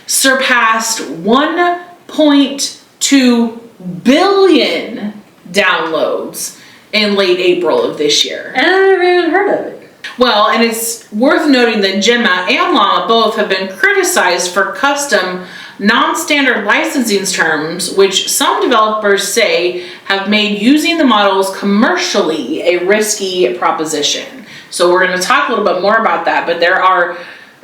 Surpassed 1.2 billion downloads in late April of this year. And I never even heard of it. Well, and it's worth noting that Gemma and Llama both have been criticized for custom, non-standard licensing terms, which some developers say have made using the models commercially a risky proposition. So we're going to talk a little bit more about that, but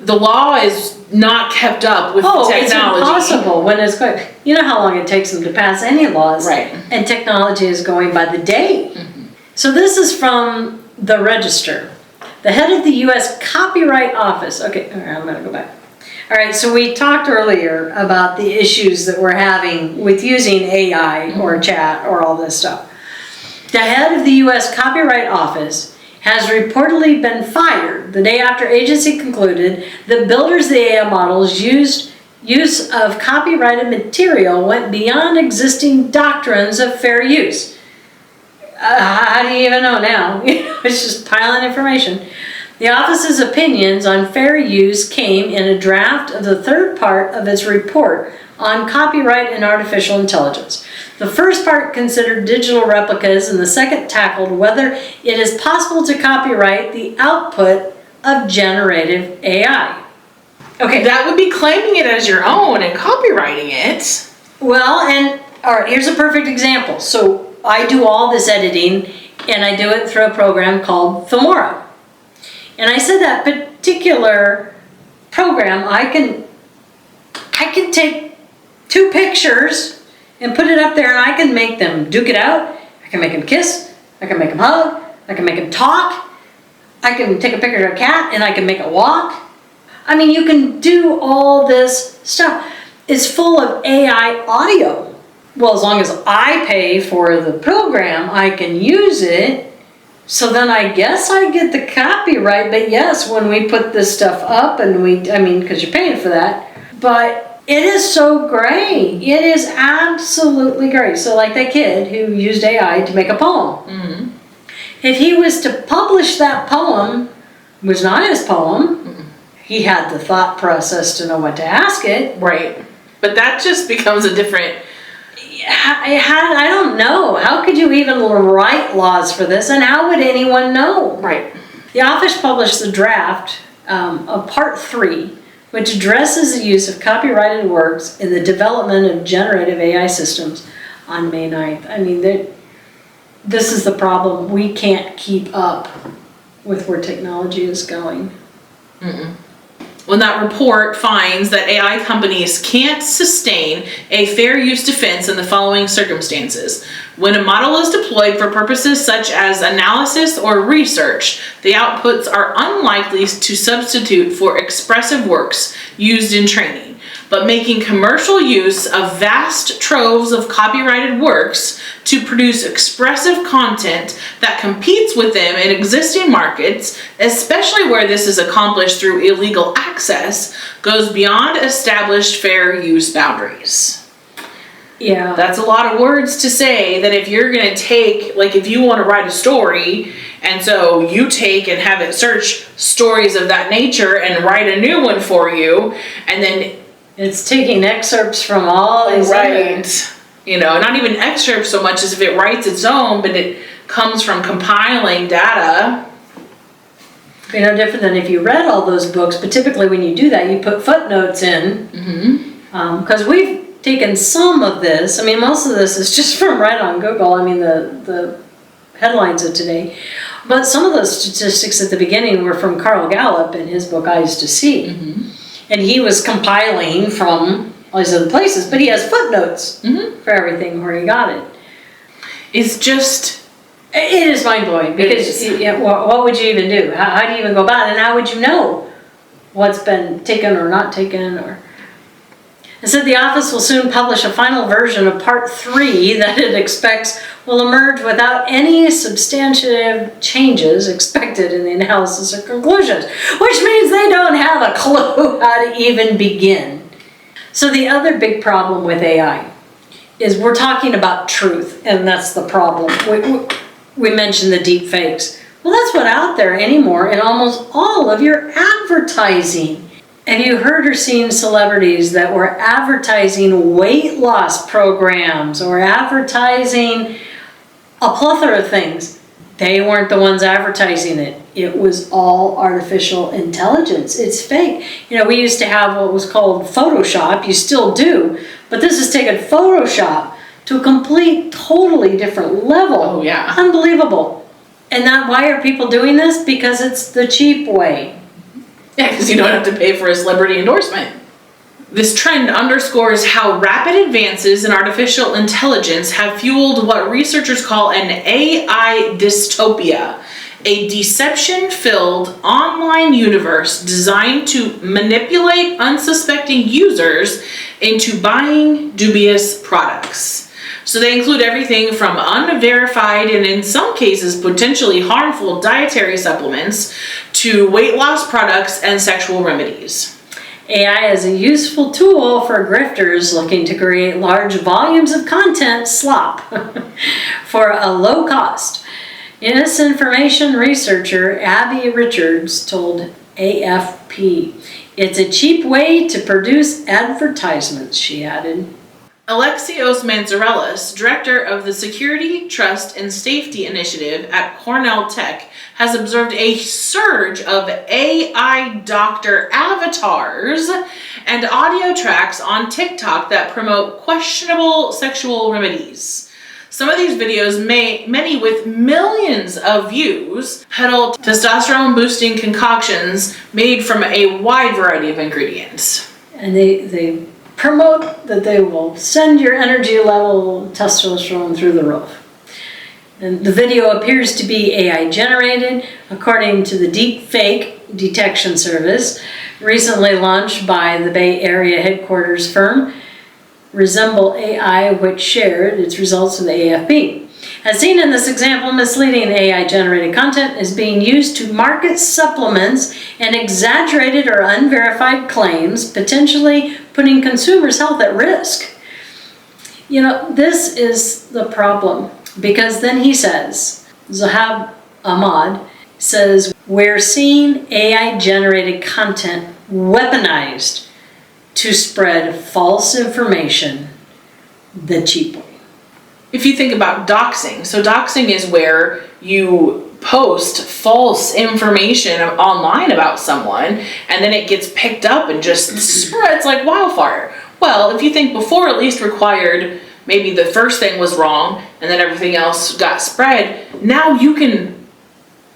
the law is not kept up with the technology. It's impossible when it's going. You know how long it takes them to pass any laws. Right. And technology is going by the day. Mm-hmm. So this is from the Register. The head of the U.S. Copyright Office. Okay, all right, I'm going to go back. All right, so we talked earlier about the issues that we're having with using AI or chat or all this stuff. The head of the U.S. Copyright Office has reportedly been fired the day after agency concluded that builders of the AI models use of copyrighted material went beyond existing doctrines of fair use. How do you even know now? It's just piling information. The office's opinions on fair use came in a draft of the third part of its report on copyright and artificial intelligence. The first part considered digital replicas, and the second tackled whether it is possible to copyright the output of generative AI. Okay, That would be claiming it as your own and copywriting it. well, and all right, here's a perfect example. So I do all this editing, and I do it through a program called Filmora. And I said that particular program, I can take 2 pictures and put it up there, and I can make them duke it out. I can make them kiss. I can make them hug. I can make them talk. I can take a picture of a cat, and I can make it walk. I mean, you can do all this stuff. It's full of AI audio. Well, as long as I pay for the program, I can use it. So then I guess I get the copyright. But yes, when we put this stuff up and because you're paying for that. But It is so great. It is absolutely great. So like that kid who used AI to make a poem. Mm-hmm. If he was to publish that poem, it was not his poem. He had the thought process to know what to ask it. Right. But that just becomes a different... I don't know. How could you even write laws for this? And how would anyone know? Right. The office published the draft of Part 3, which addresses the use of copyrighted works in the development of generative AI systems on May 9th. I mean, this is the problem. We can't keep up with where technology is going. Mm-mm. When that report finds that AI companies can't sustain a fair use defense in the following circumstances. When a model is deployed for purposes such as analysis or research, the outputs are unlikely to substitute for expressive works used in training, but making commercial use of vast troves of copyrighted works to produce expressive content that competes with them in existing markets, especially where this is accomplished through illegal access, goes beyond established fair use boundaries. Yeah. That's a lot of words to say that if you're going to take, like if you want to write a story, and so you take and have it search stories of that nature and write a new one for you, and then it's taking excerpts from all these right. You know, not even excerpts so much as if it writes its own, but it comes from compiling data. You know, different than if you read all those books, but typically when you do that, you put footnotes in. Because we've taken some of this. I mean, most of this is just from right on Google. I mean, the headlines of today. But some of those statistics at the beginning were from Carl Gallup in his book, Eyes to See. And he was compiling from all these other places, but he has footnotes for everything where he got it. It's just... It is mind-blowing because what would you even do? How do you even go about it? And how would you know what's been taken or not taken? It said the office will soon publish a final version of Part 3 that it expects will emerge without any substantive changes expected in the analysis or conclusions, which means they don't have a clue how to even begin. So the other big problem with AI is we're talking about truth, and that's the problem. We mentioned the deep fakes. Well, that's what's out there anymore in almost all of your advertising. Have you heard or seen celebrities that were advertising weight loss programs or advertising a plethora of things? They weren't the ones advertising it. It was all artificial intelligence. It's fake. You know, we used to have what was called Photoshop. You still do. But this has taken Photoshop to a complete, totally different level. Oh, yeah. Unbelievable. And why are people doing this? Because it's the cheap way. Yeah, because you don't have to pay for a celebrity endorsement. This trend underscores how rapid advances in artificial intelligence have fueled what researchers call an AI dystopia, a deception-filled online universe designed to manipulate unsuspecting users into buying dubious products. So they include everything from unverified and in some cases potentially harmful dietary supplements to weight loss products and sexual remedies. AI is a useful tool for grifters looking to create large volumes of content slop for a low cost. Yes, information researcher Abby Richards told AFP, "It's a cheap way to produce advertisements," she added. Alexios Mantzourelis, director of the Security, Trust, and Safety Initiative at Cornell Tech, has observed a surge of AI doctor avatars and audio tracks on TikTok that promote questionable sexual remedies. Some of these videos, many with millions of views, peddle testosterone-boosting concoctions made from a wide variety of ingredients. And they promote that they will send your energy level, testosterone, through the roof. And the video appears to be AI generated, according to the deep fake detection service recently launched by the Bay Area headquarters firm Resemble AI, which shared its results with the AFP. As seen in this example, misleading AI-generated content is being used to market supplements and exaggerated or unverified claims, potentially putting consumers' health at risk. You know, this is the problem, because then he says, Zahab Ahmad says, we're seeing AI-generated content weaponized to spread false information the cheap way. If you think about doxing, so doxing is where you post false information online about someone and then it gets picked up and just spreads like wildfire. Well, if you think before at least required, maybe the first thing was wrong and then everything else got spread, now you can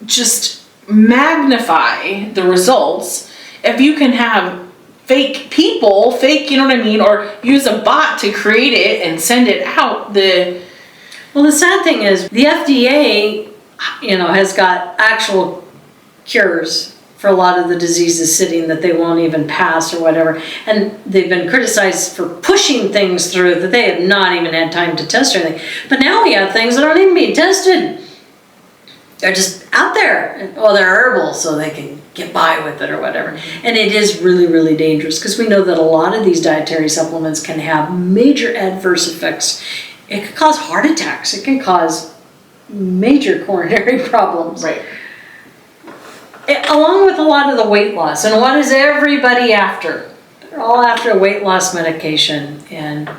just magnify the results. If you can have fake people, you know what I mean, or use a bot to create it and send it out, Well, the sad thing is the FDA, you know, has got actual cures for a lot of the diseases sitting that they won't even pass or whatever. And they've been criticized for pushing things through that they have not even had time to test or anything. But now we have things that aren't even being tested. They're just out there. Well, they're herbal, so they can get by with it or whatever. And it is really, really dangerous because we know that a lot of these dietary supplements can have major adverse effects. It can cause heart attacks. It can cause major coronary problems. right. Along with a lot of the weight loss. And what is everybody after? They're all after weight loss medication. And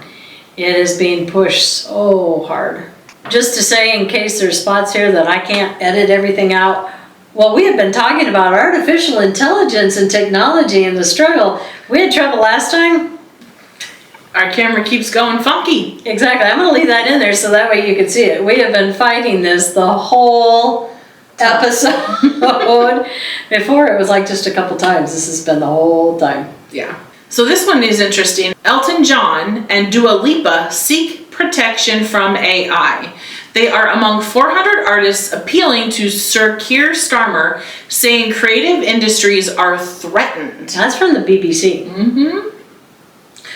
it is being pushed so hard. Just to say, in case there's spots here that I can't edit everything out, well, we have been talking about artificial intelligence and technology and the struggle. We had trouble last time. Our camera keeps going funky. Exactly. I'm going to leave that in there so that way you can see it. We have been fighting this the whole episode. Before it was like just a couple times. This has been the whole time. Yeah. So this one is interesting. Elton John and Dua Lipa seek protection from AI. They are among 400 artists appealing to Sir Keir Starmer, saying creative industries are threatened. That's from the BBC. Mm-hmm.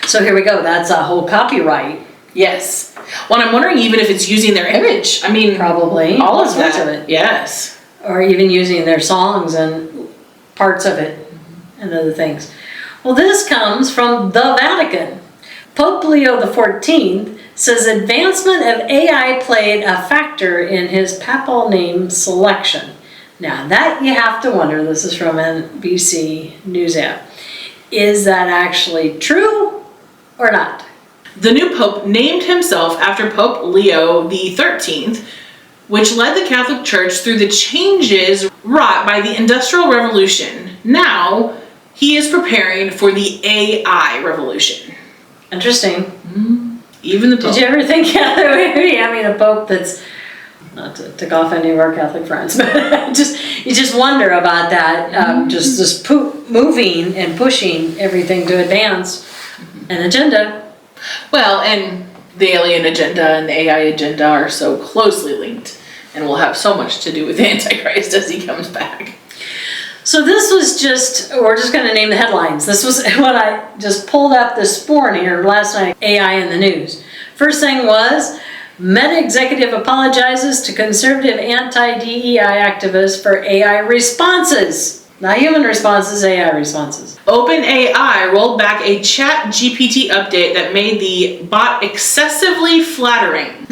So here we go. That's a whole copyright. Yes. Well, I'm wondering even if it's using their image. I mean, Probably. all of sorts that. of it. Yes. Or even using their songs and parts of it and other things. Well, this comes from the Vatican. Pope Leo XIV says advancement of AI played a factor in his papal name selection. Now that you have to wonder, this is from NBC News app. Is that actually true or not? The new pope named himself after Pope Leo XIII, which led the Catholic Church through the changes wrought by the Industrial Revolution. Now, he is preparing for the AI revolution. Interesting. Mm-hmm. Even the Pope. Did you ever think maybe having a pope that's, not to tick off any of our Catholic friends, but you just wonder about that, just this moving and pushing everything to advance an agenda. Well, and the alien agenda and the AI agenda are so closely linked and will have so much to do with Antichrist as he comes back. So this was just, we're just going to name the headlines. This was what I just pulled up this morning or last night, AI in the news. First thing was, Meta executive apologizes to conservative anti-DEI activists for AI responses. Not human responses, AI responses. OpenAI rolled back a ChatGPT update that made the bot excessively flattering.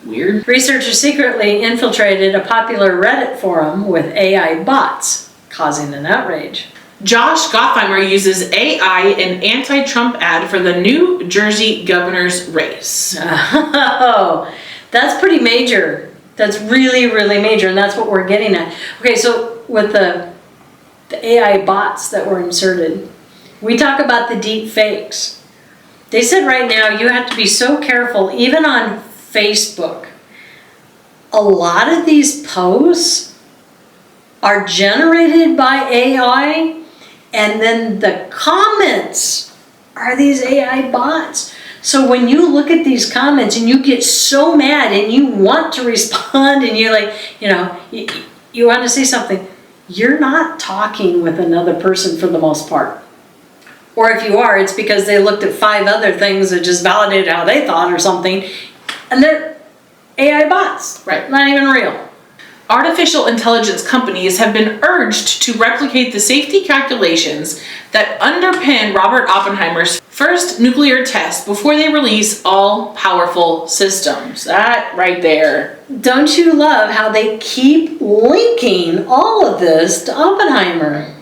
Weird. Researchers secretly infiltrated a popular Reddit forum with AI bots, causing an outrage. Josh Gottheimer uses AI in anti-Trump ad for the New Jersey governor's race. Oh, that's pretty major. That's really, really major, and that's what we're getting at. Okay, so with the AI bots that were inserted, we talk about the deep fakes. They said right now you have to be so careful, even on Facebook. A lot of these posts are generated by AI, and then the comments are these AI bots. So when you look at these comments and you get so mad and you want to respond and you're like, you want to say something, you're not talking with another person for the most part. Or if you are, it's because they looked at 5 other things that just validated how they thought or something. And AI bots. Right. Not even real. Artificial intelligence companies have been urged to replicate the safety calculations that underpin Robert Oppenheimer's first nuclear test before they release all-powerful systems. That right there. Don't you love how they keep linking all of this to Oppenheimer?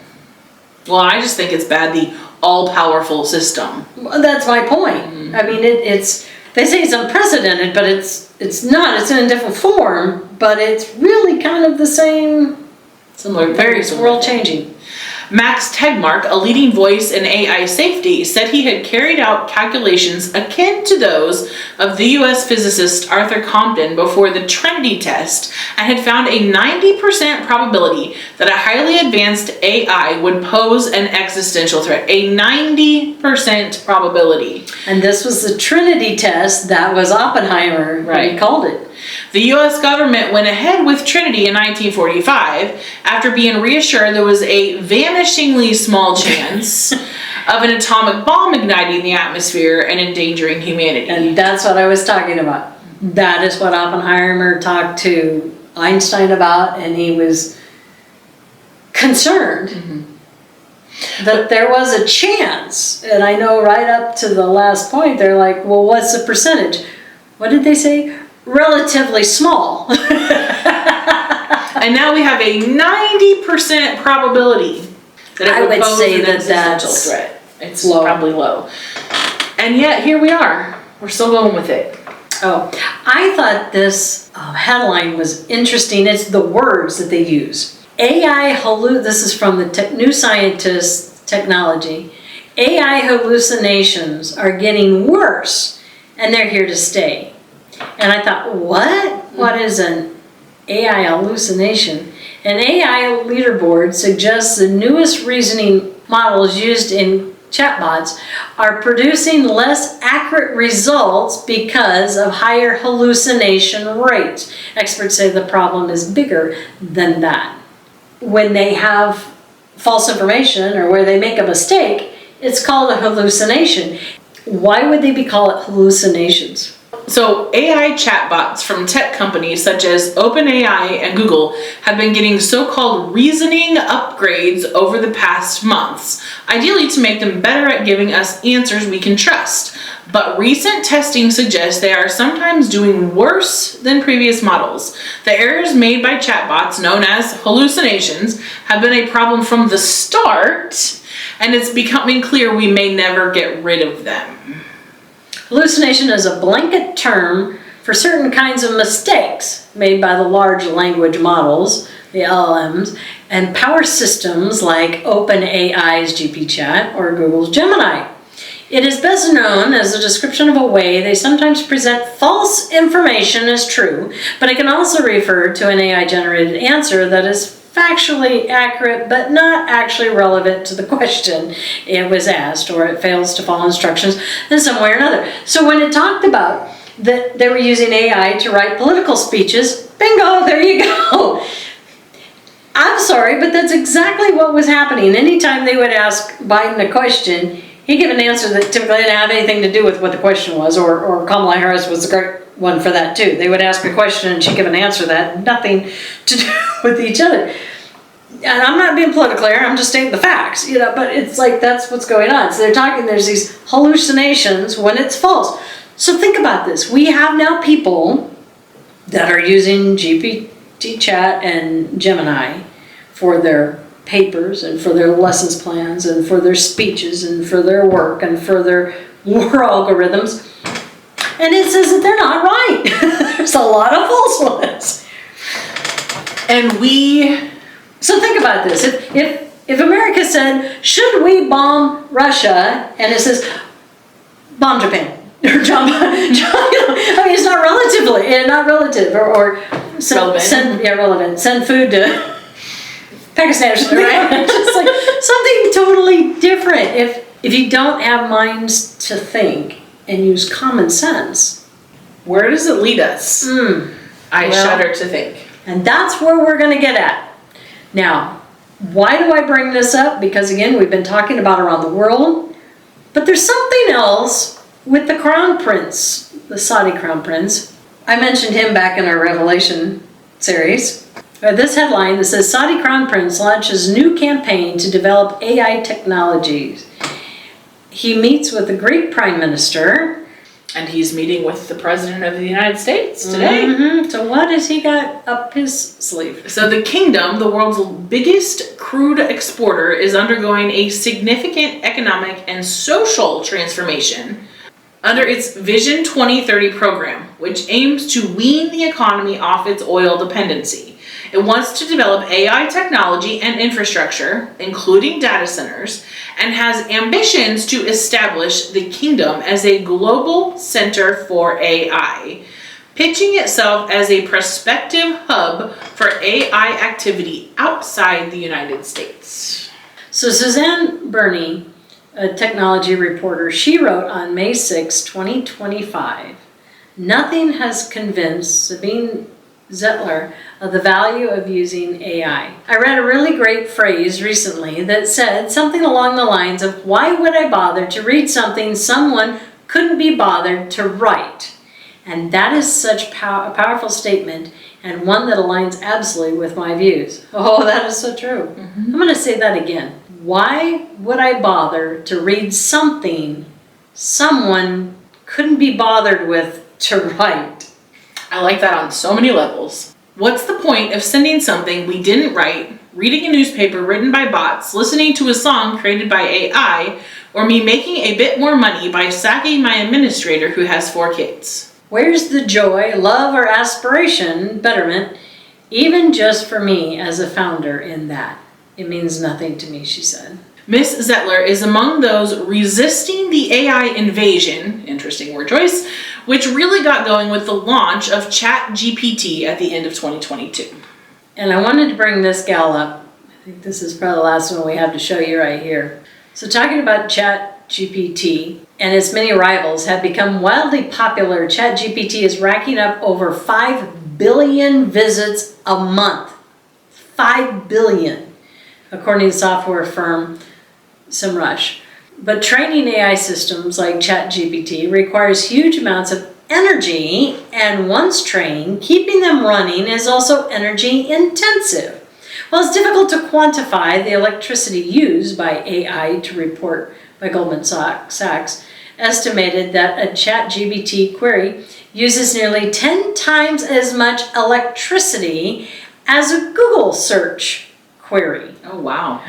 Well, I just think it's bad, the all-powerful system. Well, that's my point. I mean, it's they say it's unprecedented, but it's not. It's in a different form, but it's really kind of the same. Similar, very similar. World changing. Max Tegmark, a leading voice in AI safety, said he had carried out calculations akin to those of the US physicist Arthur Compton before the Trinity test and had found a 90% probability that a highly advanced AI would pose an existential threat. A 90% probability. And this was the Trinity test that was Oppenheimer, Right. he called it. The US government went ahead with Trinity in 1945 after being reassured there was a vanishingly small chance of an atomic bomb igniting the atmosphere and endangering humanity. And that's what I was talking about. That is what Oppenheimer talked to Einstein about, and he was concerned that there was a chance. And I know right up to the last point, they're like, well, what's the percentage? What did they say? Relatively small. And now we have a 90% probability that it I would pose say an that existential that's threat. It's low. probably low. And yet here we are. We're still going with it. Oh, I thought this headline was interesting. It's the words that they use. This is from the New Scientist Technology. AI hallucinations are getting worse, and they're here to stay. And I thought, what? What is an AI hallucination? An AI leaderboard suggests the newest reasoning models used in chatbots are producing less accurate results because of higher hallucination rates. Experts say the problem is bigger than that. When they have false information or where they make a mistake, it's called a hallucination. Why would they be called hallucinations? So AI chatbots from tech companies such as OpenAI and Google have been getting so-called reasoning upgrades over the past months, ideally to make them better at giving us answers we can trust. But recent testing suggests they are sometimes doing worse than previous models. The errors made by chatbots, known as hallucinations, have been a problem from the start, and it's becoming clear we may never get rid of them. Hallucination is a blanket term for certain kinds of mistakes made by the large language models, the LLMs, and power systems like OpenAI's GPChat or Google's Gemini. It is best known as a description of a way they sometimes present false information as true, but it can also refer to an AI-generated answer that is factually accurate but not actually relevant to the question it was asked, or it fails to follow instructions in some way or another. So when it talked about that they were using AI to write political speeches, bingo, there you go. I'm sorry, but that's exactly what was happening. Anytime they would ask Biden a question, he'd give an answer that typically didn't have anything to do with what the question was, or Kamala Harris was the great one for that too. They would ask a question and she'd give an answer that had nothing to do with each other. And I'm not being political here, I'm just stating the facts, but it's like that's what's going on. So they're talking, there's these hallucinations when it's false. So think about this. We have now people that are using GPT chat and Gemini for their papers and for their lessons plans and for their speeches and for their work and for their war algorithms. And it says that they're not right. There's a lot of false ones. And So think about this. If America said, should we bomb Russia? And it says, bomb Japan. Or it's not relative. Or relevant. Send food to Pakistan or something. Right? Just like something totally different. If you don't have minds to think and use common sense, where does it lead us? I shudder to think. And that's where we're going to get at. Now, why do I bring this up? Because again, we've been talking about around the world, but there's something else with the crown prince, the Saudi crown prince, I mentioned him back in our Revelation series. This headline that says Saudi Crown Prince launches new campaign to develop AI technologies. He meets with the Greek Prime Minister. And he's meeting with the President of the United States today. Mm-hmm. So what has he got up his sleeve? So the kingdom, the world's biggest crude exporter, is undergoing a significant economic and social transformation under its Vision 2030 program, which aims to wean the economy off its oil dependency. It wants to develop AI technology and infrastructure, including data centers, and has ambitions to establish the kingdom as a global center for AI, pitching itself as a prospective hub for AI activity outside the United States. So Suzanne Burney, a technology reporter, she wrote on May 6, 2025, nothing has convinced Sabine Zettler of the value of using AI. I read a really great phrase recently that said something along the lines of, why would I bother to read something someone couldn't be bothered to write? And that is such a powerful statement, and one that aligns absolutely with my views. Oh, that is so true. I'm going to say that again. Why would I bother to read something someone couldn't be bothered with to write? I like that on so many levels. What's the point of sending something we didn't write, reading a newspaper written by bots, listening to a song created by AI, or me making a bit more money by sacking my administrator who has 4 kids? Where's the joy, love, or aspiration, betterment, even just for me as a founder in that? It means nothing to me, she said. Miss Zettler is among those resisting the AI invasion, interesting word choice, which really got going with the launch of ChatGPT at the end of 2022. And I wanted to bring this gal up. I think this is probably the last one we have to show you right here. So talking about ChatGPT and its many rivals have become wildly popular. ChatGPT is racking up over 5 billion visits a month. 5 billion, according to software firm SEMrush. But training AI systems like ChatGPT requires huge amounts of energy, and once trained, keeping them running is also energy intensive. Well, it's difficult to quantify the electricity used by AI to report by Goldman Sachs, estimated that a ChatGPT query uses nearly 10 times as much electricity as a Google search query. Oh, wow.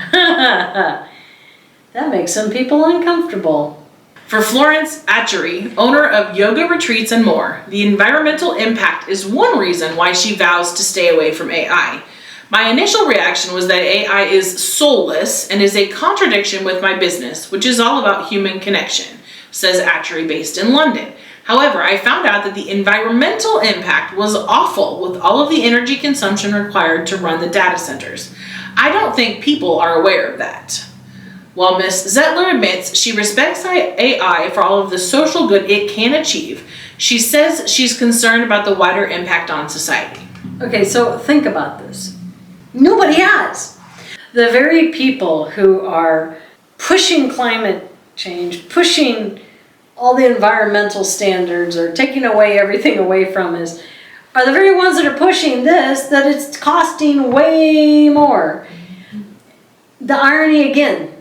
That makes some people uncomfortable. For Florence Atchery, owner of yoga retreats and more, the environmental impact is one reason why she vows to stay away from AI. My initial reaction was that AI is soulless and is a contradiction with my business, which is all about human connection, says Atchery, based in London. However, I found out that the environmental impact was awful with all of the energy consumption required to run the data centers. I don't think people are aware of that. While Ms. Zettler admits she respects AI for all of the social good it can achieve, she says she's concerned about the wider impact on society. Okay, so think about this. Nobody has. The very people who are pushing climate change, pushing all the environmental standards, or taking away everything away from us, are the very ones that are pushing this, that it's costing way more. The irony again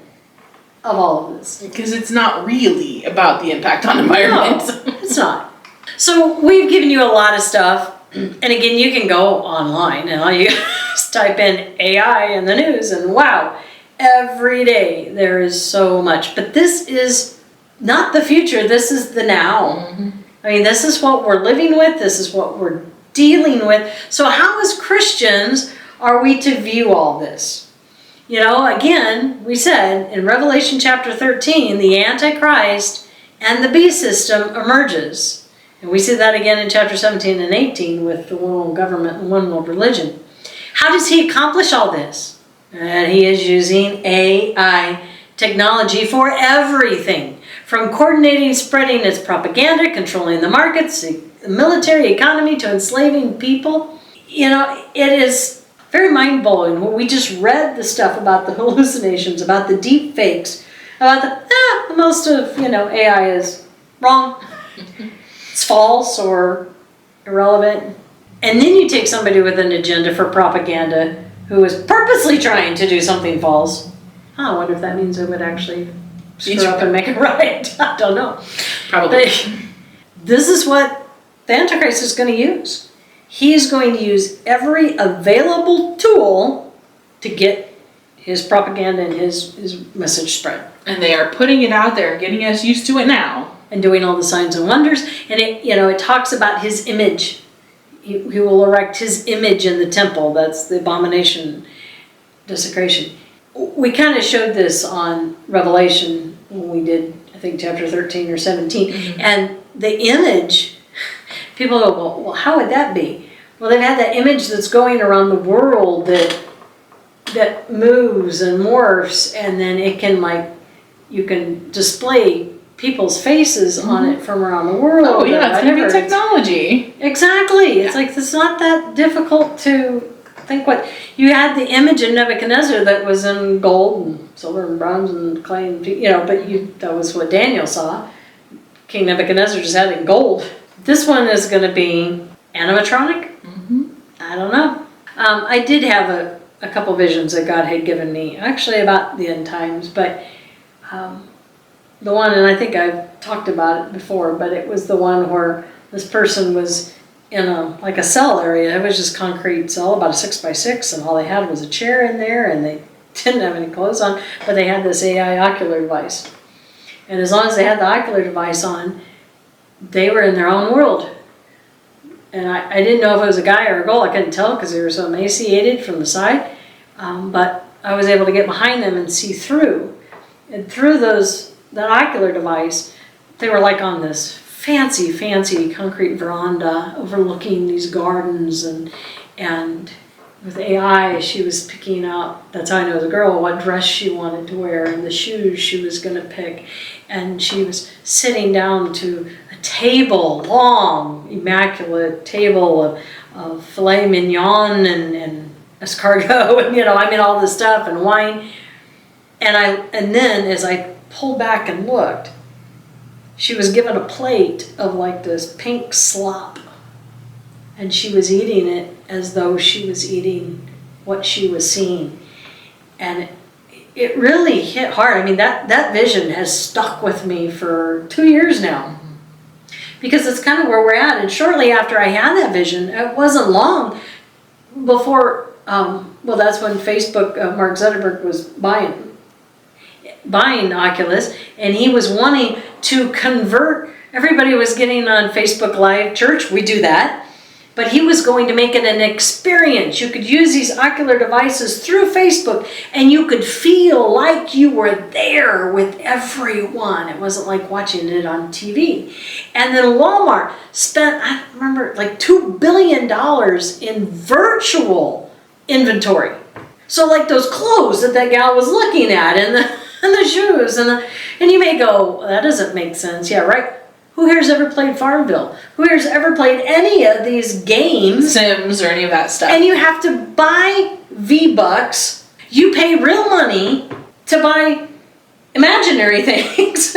of all of this. Because it's not really about the impact on environment. No, it's not. So we've given you a lot of stuff, and again, you can go online and all you just type in AI in the news, and wow, every day there is so much. But this is not the future, this is the now. I mean, this is what we're living with, this is what we're dealing with. So how as Christians are we to view all this? You know, again, we said in Revelation chapter 13, the Antichrist and the beast system emerges. And we see that again in chapter 17 and 18 with the one world government and one world religion. How does he accomplish all this? And he is using AI technology for everything, from coordinating, spreading its propaganda, controlling the markets, the military economy, to enslaving people. You know, it is very mind-blowing. We just read the stuff about the hallucinations, about the deep fakes, about the most of, AI is wrong. It's false, or irrelevant. And then you take somebody with an agenda for propaganda who is purposely trying to do something false. I wonder if that means it would actually screw up and make it right. I don't know. Probably. But this is what the Antichrist is going to use. He's going to use every available tool to get his propaganda and his message spread. And they are putting it out there, getting us used to it now. And doing all the signs and wonders. And it talks about his image. He will erect his image in the temple. That's the abomination, desecration. We kind of showed this on Revelation when we did, I think, chapter 13 or 17. Mm-hmm. And the image, people go, well, how would that be? Well, they've had that image that's going around the world that moves and morphs, and then it can, you can display people's faces on it from around the world. Oh yeah, it's going to be technology. Exactly. It's like, it's not that difficult to think what... You had the image of Nebuchadnezzar that was in gold and silver and bronze and clay and, but that was what Daniel saw. King Nebuchadnezzar just had it in gold. This one is going to be animatronic? Mm-hmm. I don't know. I did have a couple visions that God had given me, actually about the end times, but... the one, and I think I've talked about it before, but it was the one where this person was in a cell area. It was just concrete cell, about a 6x6, and all they had was a chair in there, and they didn't have any clothes on, but they had this AI ocular device. And as long as they had the ocular device on, they were in their own world. And I didn't know if it was a guy or a girl. I couldn't tell because they were so emaciated from the side. But I was able to get behind them and see through. And through that ocular device, they were like on this fancy concrete veranda overlooking these gardens, and with AI she was picking out, that's how I know it was a girl, what dress she wanted to wear and the shoes she was going to pick, and she was sitting down to a table, long, immaculate table of filet mignon and escargot and all this stuff and wine, and then as I pulled back and looked, she was given a plate of like this pink slop, and she was eating it as though she was eating what she was seeing. And it really hit hard. I mean, that vision has stuck with me for 2 years now, because it's kind of where we're at. And shortly after I had that vision, it wasn't long before, that's when Facebook, Mark Zuckerberg was buying Oculus, and he was wanting to convert. Everybody was getting on Facebook Live Church. We do that. But he was going to make it an experience. You could use these ocular devices through Facebook, and you could feel like you were there with everyone. It wasn't like watching it on TV. And then Walmart spent, I remember, like $2 billion in virtual inventory. So like those clothes that gal was looking at, and the shoes, and you may go, well, that doesn't make sense. Yeah, right. Who here's ever played Farmville? Who here's ever played any of these games? Sims or any of that stuff. And you have to buy V-Bucks. You pay real money to buy imaginary things.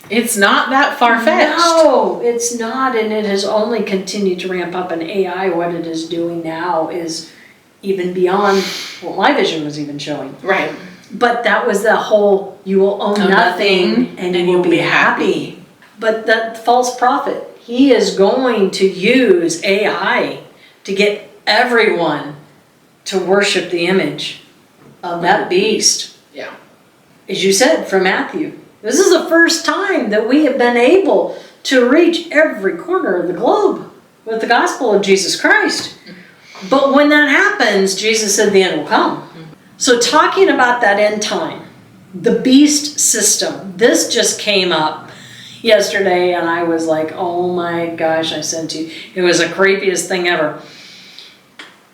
It's not that far-fetched. No, it's not, and it has only continued to ramp up. And AI, what it is doing now is even beyond what my vision was even showing. Right. But that was the whole, you will own nothing and you will be happy. But that false prophet, he is going to use AI to get everyone to worship the image of that beast. Yeah. As you said, from Matthew. This is the first time that we have been able to reach every corner of the globe with the gospel of Jesus Christ. But when that happens, Jesus said the end will come. So talking about that end time, the beast system, this just came up yesterday, and I was like, oh my gosh, I sent you. It was the creepiest thing ever.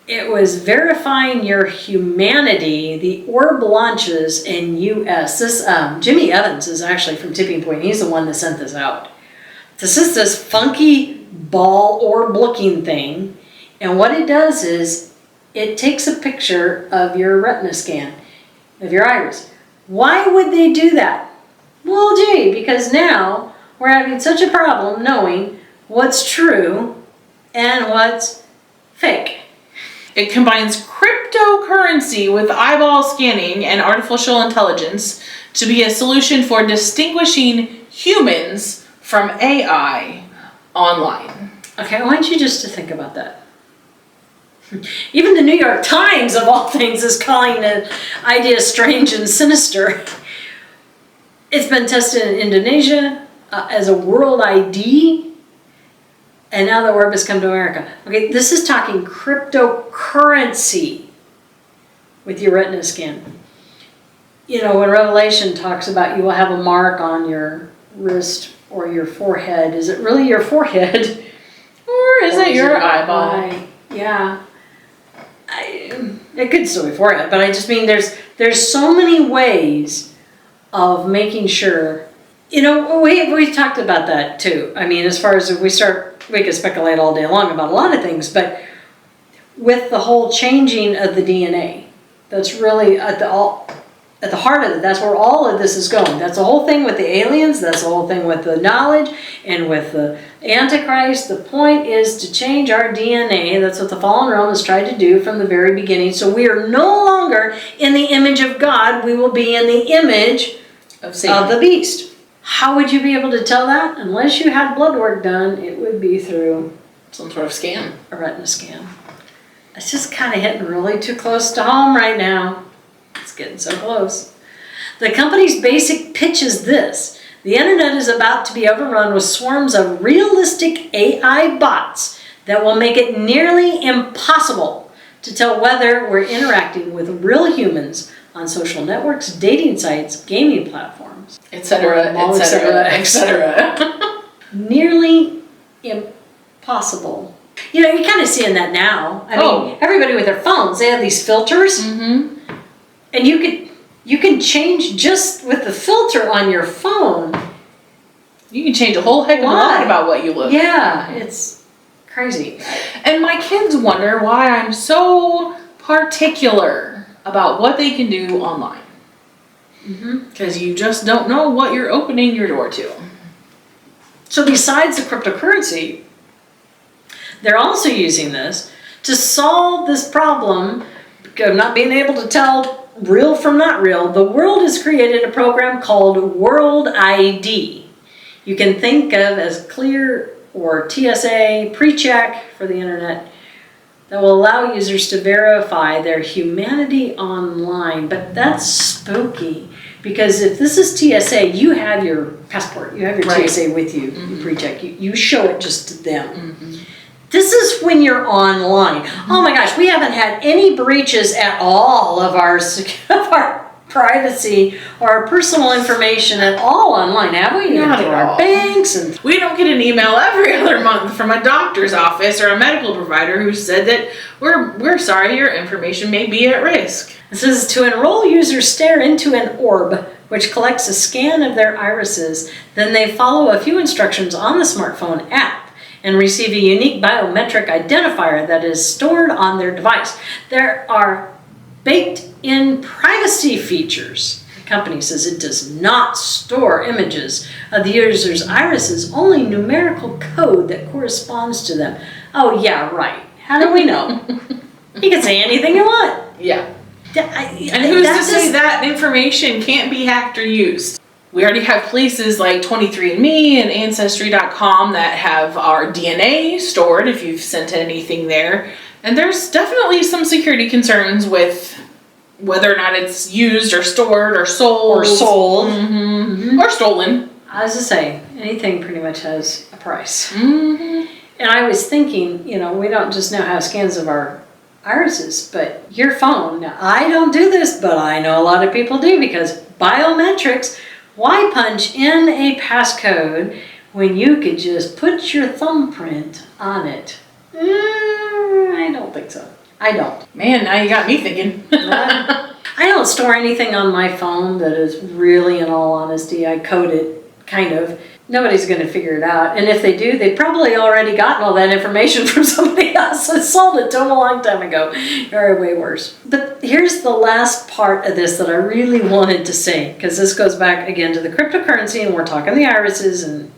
It was verifying your humanity. The orb launches in U.S. This Jimmy Evans is actually from Tipping Point. He's the one that sent this out. This is this funky ball orb-looking thing, and what it does is it takes a picture of your retina scan, of your iris. Why would they do that? Well, gee, because now we're having such a problem knowing what's true and what's fake. It combines cryptocurrency with eyeball scanning and artificial intelligence to be a solution for distinguishing humans from AI online. Okay, I want you just to think about that. Even the New York Times, of all things, is calling the idea strange and sinister. It's been tested in Indonesia as a world ID, and now the orb has come to America. Okay, this is talking cryptocurrency with your retina scan. You know, when Revelation talks about you will have a mark on your wrist or your forehead, is it really your forehead? Or is it your eyeball? Eye? Yeah. It could still be forehead, but I just mean there's so many ways of making sure. You know, we talked about that too. I mean, as far as if we could speculate all day long about a lot of things, but with the whole changing of the DNA, that's really at the heart of it. That's where all of this is going. That's the whole thing with the aliens. That's the whole thing with the knowledge and with the Antichrist. The point is to change our DNA. That's what the fallen realm has tried to do from the very beginning. So we are no longer in the image of God. We will be in the image of the beast. How would you be able to tell that? Unless you had blood work done, it would be through some sort of scan. A retina scan. It's just kind of hitting really too close to home right now. It's getting so close. The company's basic pitch is this. The internet is about to be overrun with swarms of realistic AI bots that will make it nearly impossible to tell whether we're interacting with real humans on social networks, dating sites, gaming platforms, etc., etc., etc. Nearly impossible. You know, you're kind of seeing that now. I mean, everybody with their phones, they have these filters. Mm-hmm. And you can change just with the filter on your phone. You can change a whole heck of a lot about what you look. Yeah, it's crazy. And my kids wonder why I'm so particular about what they can do online. Because you just don't know what you're opening your door to. So besides the cryptocurrency, they're also using this to solve this problem of not being able to tell real from not real. The world has created a program called World ID. You can think of as Clear or TSA pre-check for the internet that will allow users to verify their humanity online. But that's spooky because if this is TSA, you have your passport, you have your TSA with you, you pre-check, you show it just to them. This is when you're online. Oh my gosh, we haven't had any breaches at all of our privacy or our personal information at all online, have we? Not at our all. Banks and we don't get an email every other month from a doctor's office or a medical provider who said that we're sorry, your information may be at risk. This is to enroll users stare into an orb which collects a scan of their irises. Then they follow a few instructions on the smartphone app and receive a unique biometric identifier that is stored on their device. There are baked-in privacy features. The company says it does not store images of the user's irises, only numerical code that corresponds to them. Oh yeah, right. How do we know? You can say anything you want. Yeah. And who's to say that information can't be hacked or used? We already have places like 23andMe and Ancestry.com that have our DNA stored if you've sent anything there. And there's definitely some security concerns with whether or not it's used or stored or sold. Or sold. Or stolen. I was to say, anything pretty much has a price. And I was thinking, you know, we don't just now have scans of our irises, but your phone. Now, I don't do this, but I know a lot of people do because biometrics. Why punch in a passcode when you could just put your thumbprint on it? I don't think so. I don't. Man, now you got me thinking. I don't store anything on my phone that is really, in all honesty, I code it, kind of. Nobody's going to figure it out. And if they do, they've probably already gotten all that information from somebody else that sold it to them a long time ago. Or way worse. But here's the last part of this that I really wanted to say, because this goes back again to the cryptocurrency, and we're talking the irises, and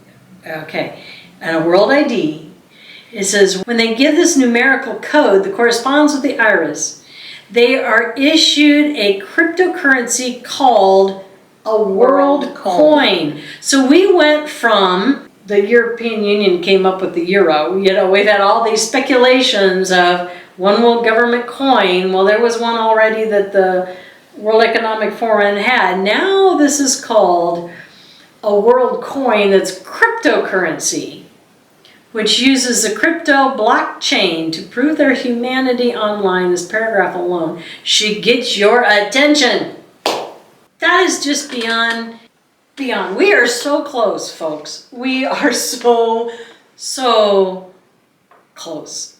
okay. and a world ID. It says when they give this numerical code that corresponds with the iris, they are issued a cryptocurrency called a world coin. So we went from the European Union came up with the euro. You know, we've had all these speculations of one world government coin. Well, there was one already that the World Economic Forum had. Now this is called a world coin that's cryptocurrency, which uses the crypto blockchain to prove their humanity online. This paragraph alone should get your attention. That is just beyond. We are so close, folks. We are so close.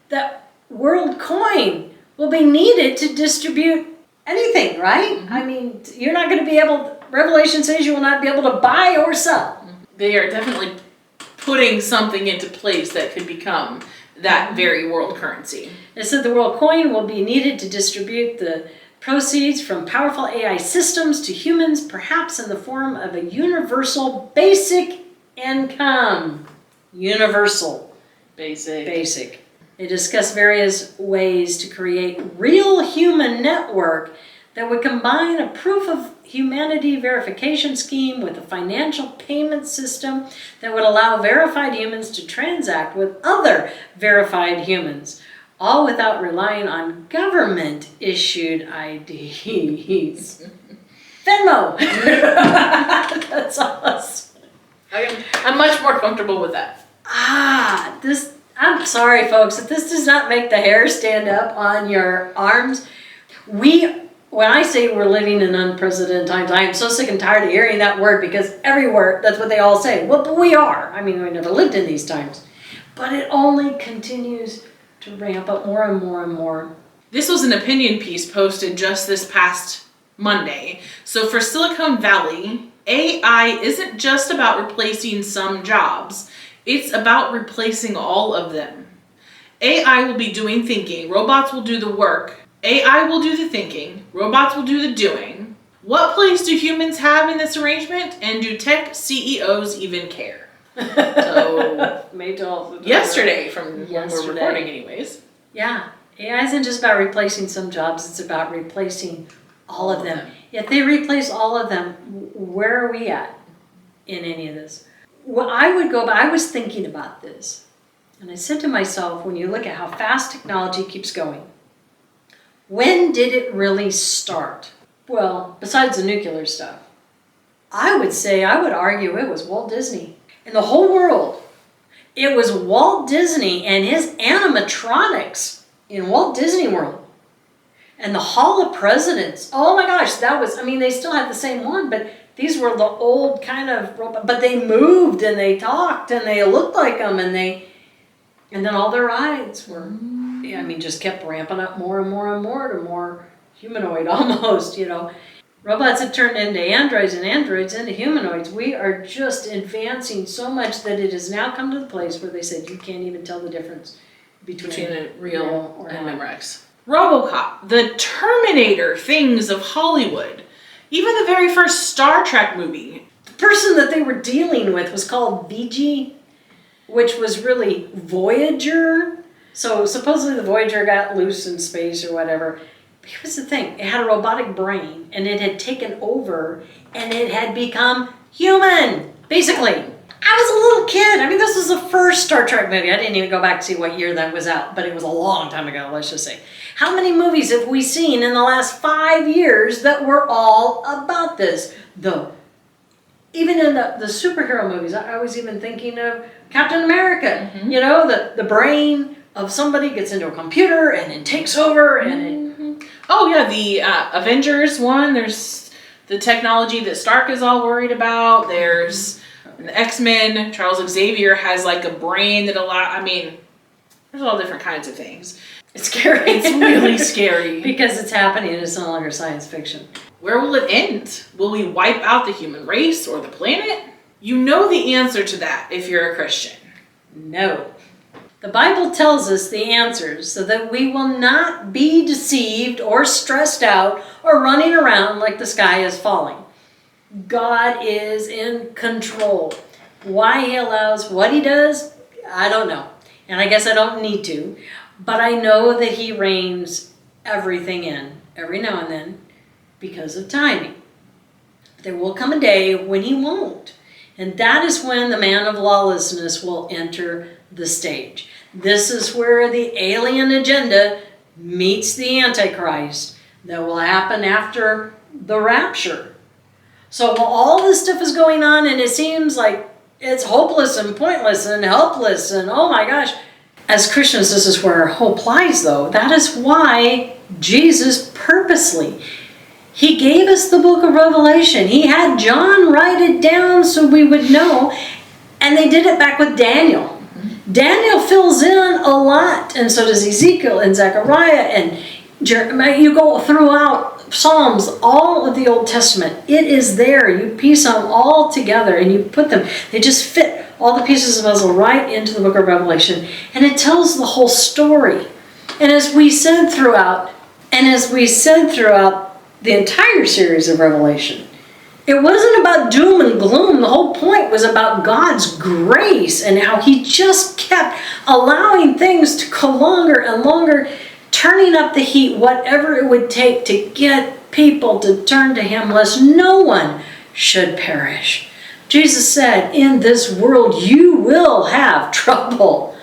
That world coin will be needed to distribute anything, right? Mm-hmm. I mean, you're not going to be able, Revelation says you will not be able to buy or sell. They are definitely putting something into place that could become that very world currency. It said the world coin will be needed to distribute the proceeds from powerful AI systems to humans, perhaps in the form of a universal basic income. Universal. Basic. They discuss various ways to create real human network that would combine a proof of humanity verification scheme with a financial payment system that would allow verified humans to transact with other verified humans, all without relying on government-issued IDs. Venmo! That's awesome. I'm much more comfortable with that. I'm sorry, folks, if this does not make the hair stand up on your arms. When I say we're living in unprecedented times, I am so sick and tired of hearing that word because everywhere, that's what they all say. Well, but we are. I mean, we never lived in these times. But it only continues to ramp up more and more and more. This was an opinion piece posted just this past Monday. So for Silicon Valley, AI isn't just about replacing some jobs. It's about replacing all of them. AI will be doing thinking. Robots will do the work. AI will do the thinking. Robots will do the doing. What place do humans have in this arrangement? And do tech CEOs even care? So, yesterday, from when we're recording anyways. Yeah, AI isn't just about replacing some jobs, it's about replacing all of them. If they replace all of them, where are we at in any of this? Well, I was thinking about this, and I said to myself, when you look at how fast technology keeps going, when did it really start? Well, besides the nuclear stuff, I would argue it was Walt Disney. In the whole world, it was Walt Disney and his animatronics in Walt Disney World. And the Hall of Presidents, oh my gosh, they still had the same one, but these were the old kind of robots, but they moved and they talked and they looked like them and then all their rides were, just kept ramping up more and more and more to more humanoid almost, Robots have turned into androids and androids into humanoids. We are just advancing so much that it has now come to the place where they said you can't even tell the difference between a real and Memorex. RoboCop, the Terminator things of Hollywood, even the very first Star Trek movie. The person that they were dealing with was called VG, which was really Voyager. So supposedly the Voyager got loose in space or whatever. But here's the thing, it had a robotic brain and it had taken over and it had become human, basically. I was a little kid. This was the first Star Trek movie. I didn't even go back to see what year that was out, but it was a long time ago, let's just say. How many movies have we seen in the last 5 years that were all about this? Even in the superhero movies, I was even thinking of Captain America. Mm-hmm. The brain of somebody gets into a computer and it takes over and it... Oh yeah, the Avengers one, there's the technology that Stark is all worried about. There's the X-Men, Charles Xavier has like a brain that there's all different kinds of things. It's scary. It's really scary. Because it's happening, it's no longer science fiction. Where will it end? Will we wipe out the human race or the planet? You know the answer to that if you're a Christian. No. The Bible tells us the answers so that we will not be deceived or stressed out or running around like the sky is falling. God is in control. Why he allows what he does, I don't know. And I guess I don't need to. But I know that he reins everything in every now and then because of timing. There will come a day when he won't. And that is when the man of lawlessness will enter the stage. This is where the alien agenda meets the Antichrist that will happen after the rapture. So while all this stuff is going on and it seems like it's hopeless and pointless and helpless and oh my gosh, as Christians, this is where our hope lies though. That is why Jesus purposely, he gave us the book of Revelation. He had John write it down so we would know. And they did it back with Daniel. Daniel fills in a lot. And so does Ezekiel and Zechariah and Jeremiah. You go throughout Psalms, all of the Old Testament. It is there. You piece them all together and you put them. They just fit all the pieces of the puzzle right into the book of Revelation. And it tells the whole story. And as we said throughout the entire series of Revelation, it wasn't about doom and gloom. The whole point was about God's grace and how he just kept allowing things to go longer and longer, turning up the heat, whatever it would take to get people to turn to him, lest no one should perish. Jesus said, in this world you will have trouble,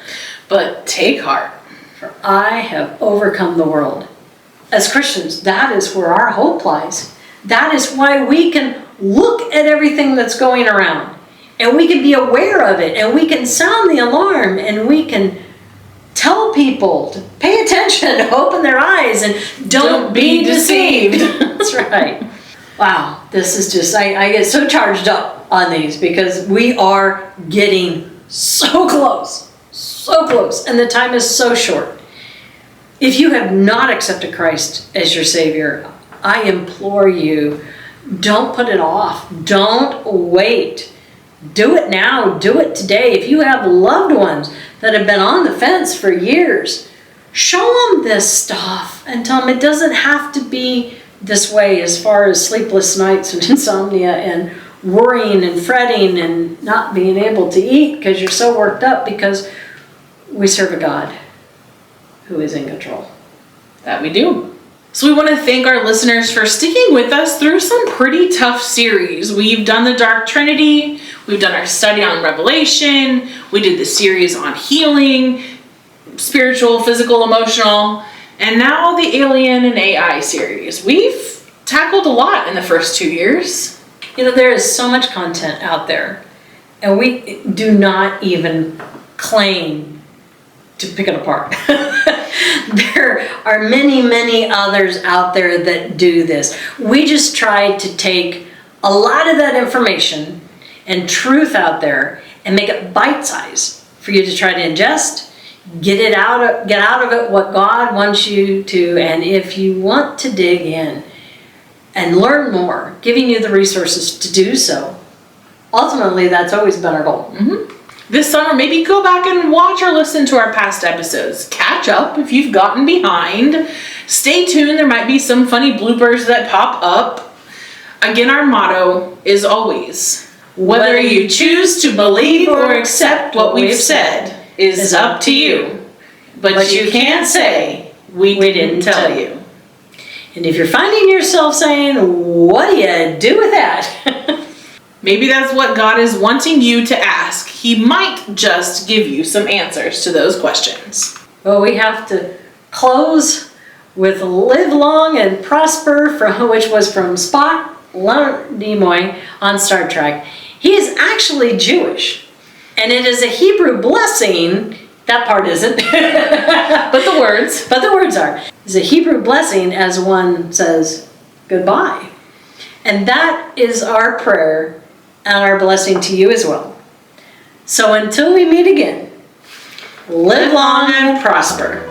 But take heart. for I have overcome the world. As Christians, that is where our hope lies. That is why we can look at everything that's going around and we can be aware of it and we can sound the alarm and we can tell people to pay attention, open their eyes, and don't be deceived. That's right. Wow, this is just, I get so charged up on these because we are getting so close, and the time is so short. If you have not accepted Christ as your Savior, I implore you, don't put it off. Don't wait. Do it now. Do it today. If you have loved ones that have been on the fence for years, show them this stuff and tell them it doesn't have to be this way as far as sleepless nights and insomnia and worrying and fretting and not being able to eat because you're so worked up, because we serve a God who is in control. That we do. So we want to thank our listeners for sticking with us through some pretty tough series. We've done the Dark Trinity, we've done our study on Revelation, we did the series on healing, spiritual, physical, emotional, and now the Alien and AI series. We've tackled a lot in the first 2 years. You know, there is so much content out there, and we do not even claim to pick it apart. There are many, many others out there that do this. We just tried to take a lot of that information and truth out there and make it bite-sized for you to try to ingest, get out of it what God wants you to, and if you want to dig in and learn more, giving you the resources to do so. Ultimately, that's always been our goal. Mm-hmm. This summer, maybe go back and watch or listen to our past episodes. Catch up if you've gotten behind. Stay tuned, there might be some funny bloopers that pop up. Again, our motto is always, whether you choose to believe or accept what we've said is up to you. But you can't say, we didn't tell you. And if you're finding yourself saying, what do you do with that? Maybe that's what God is wanting you to ask. He might just give you some answers to those questions. Well, we have to close with live long and prosper, which was from Spock Leonard Nimoy on Star Trek. He is actually Jewish, and it is a Hebrew blessing. That part isn't. But the words are. It's a Hebrew blessing as one says goodbye. And that is our prayer and our blessing to you as well. So until we meet again, live long and prosper.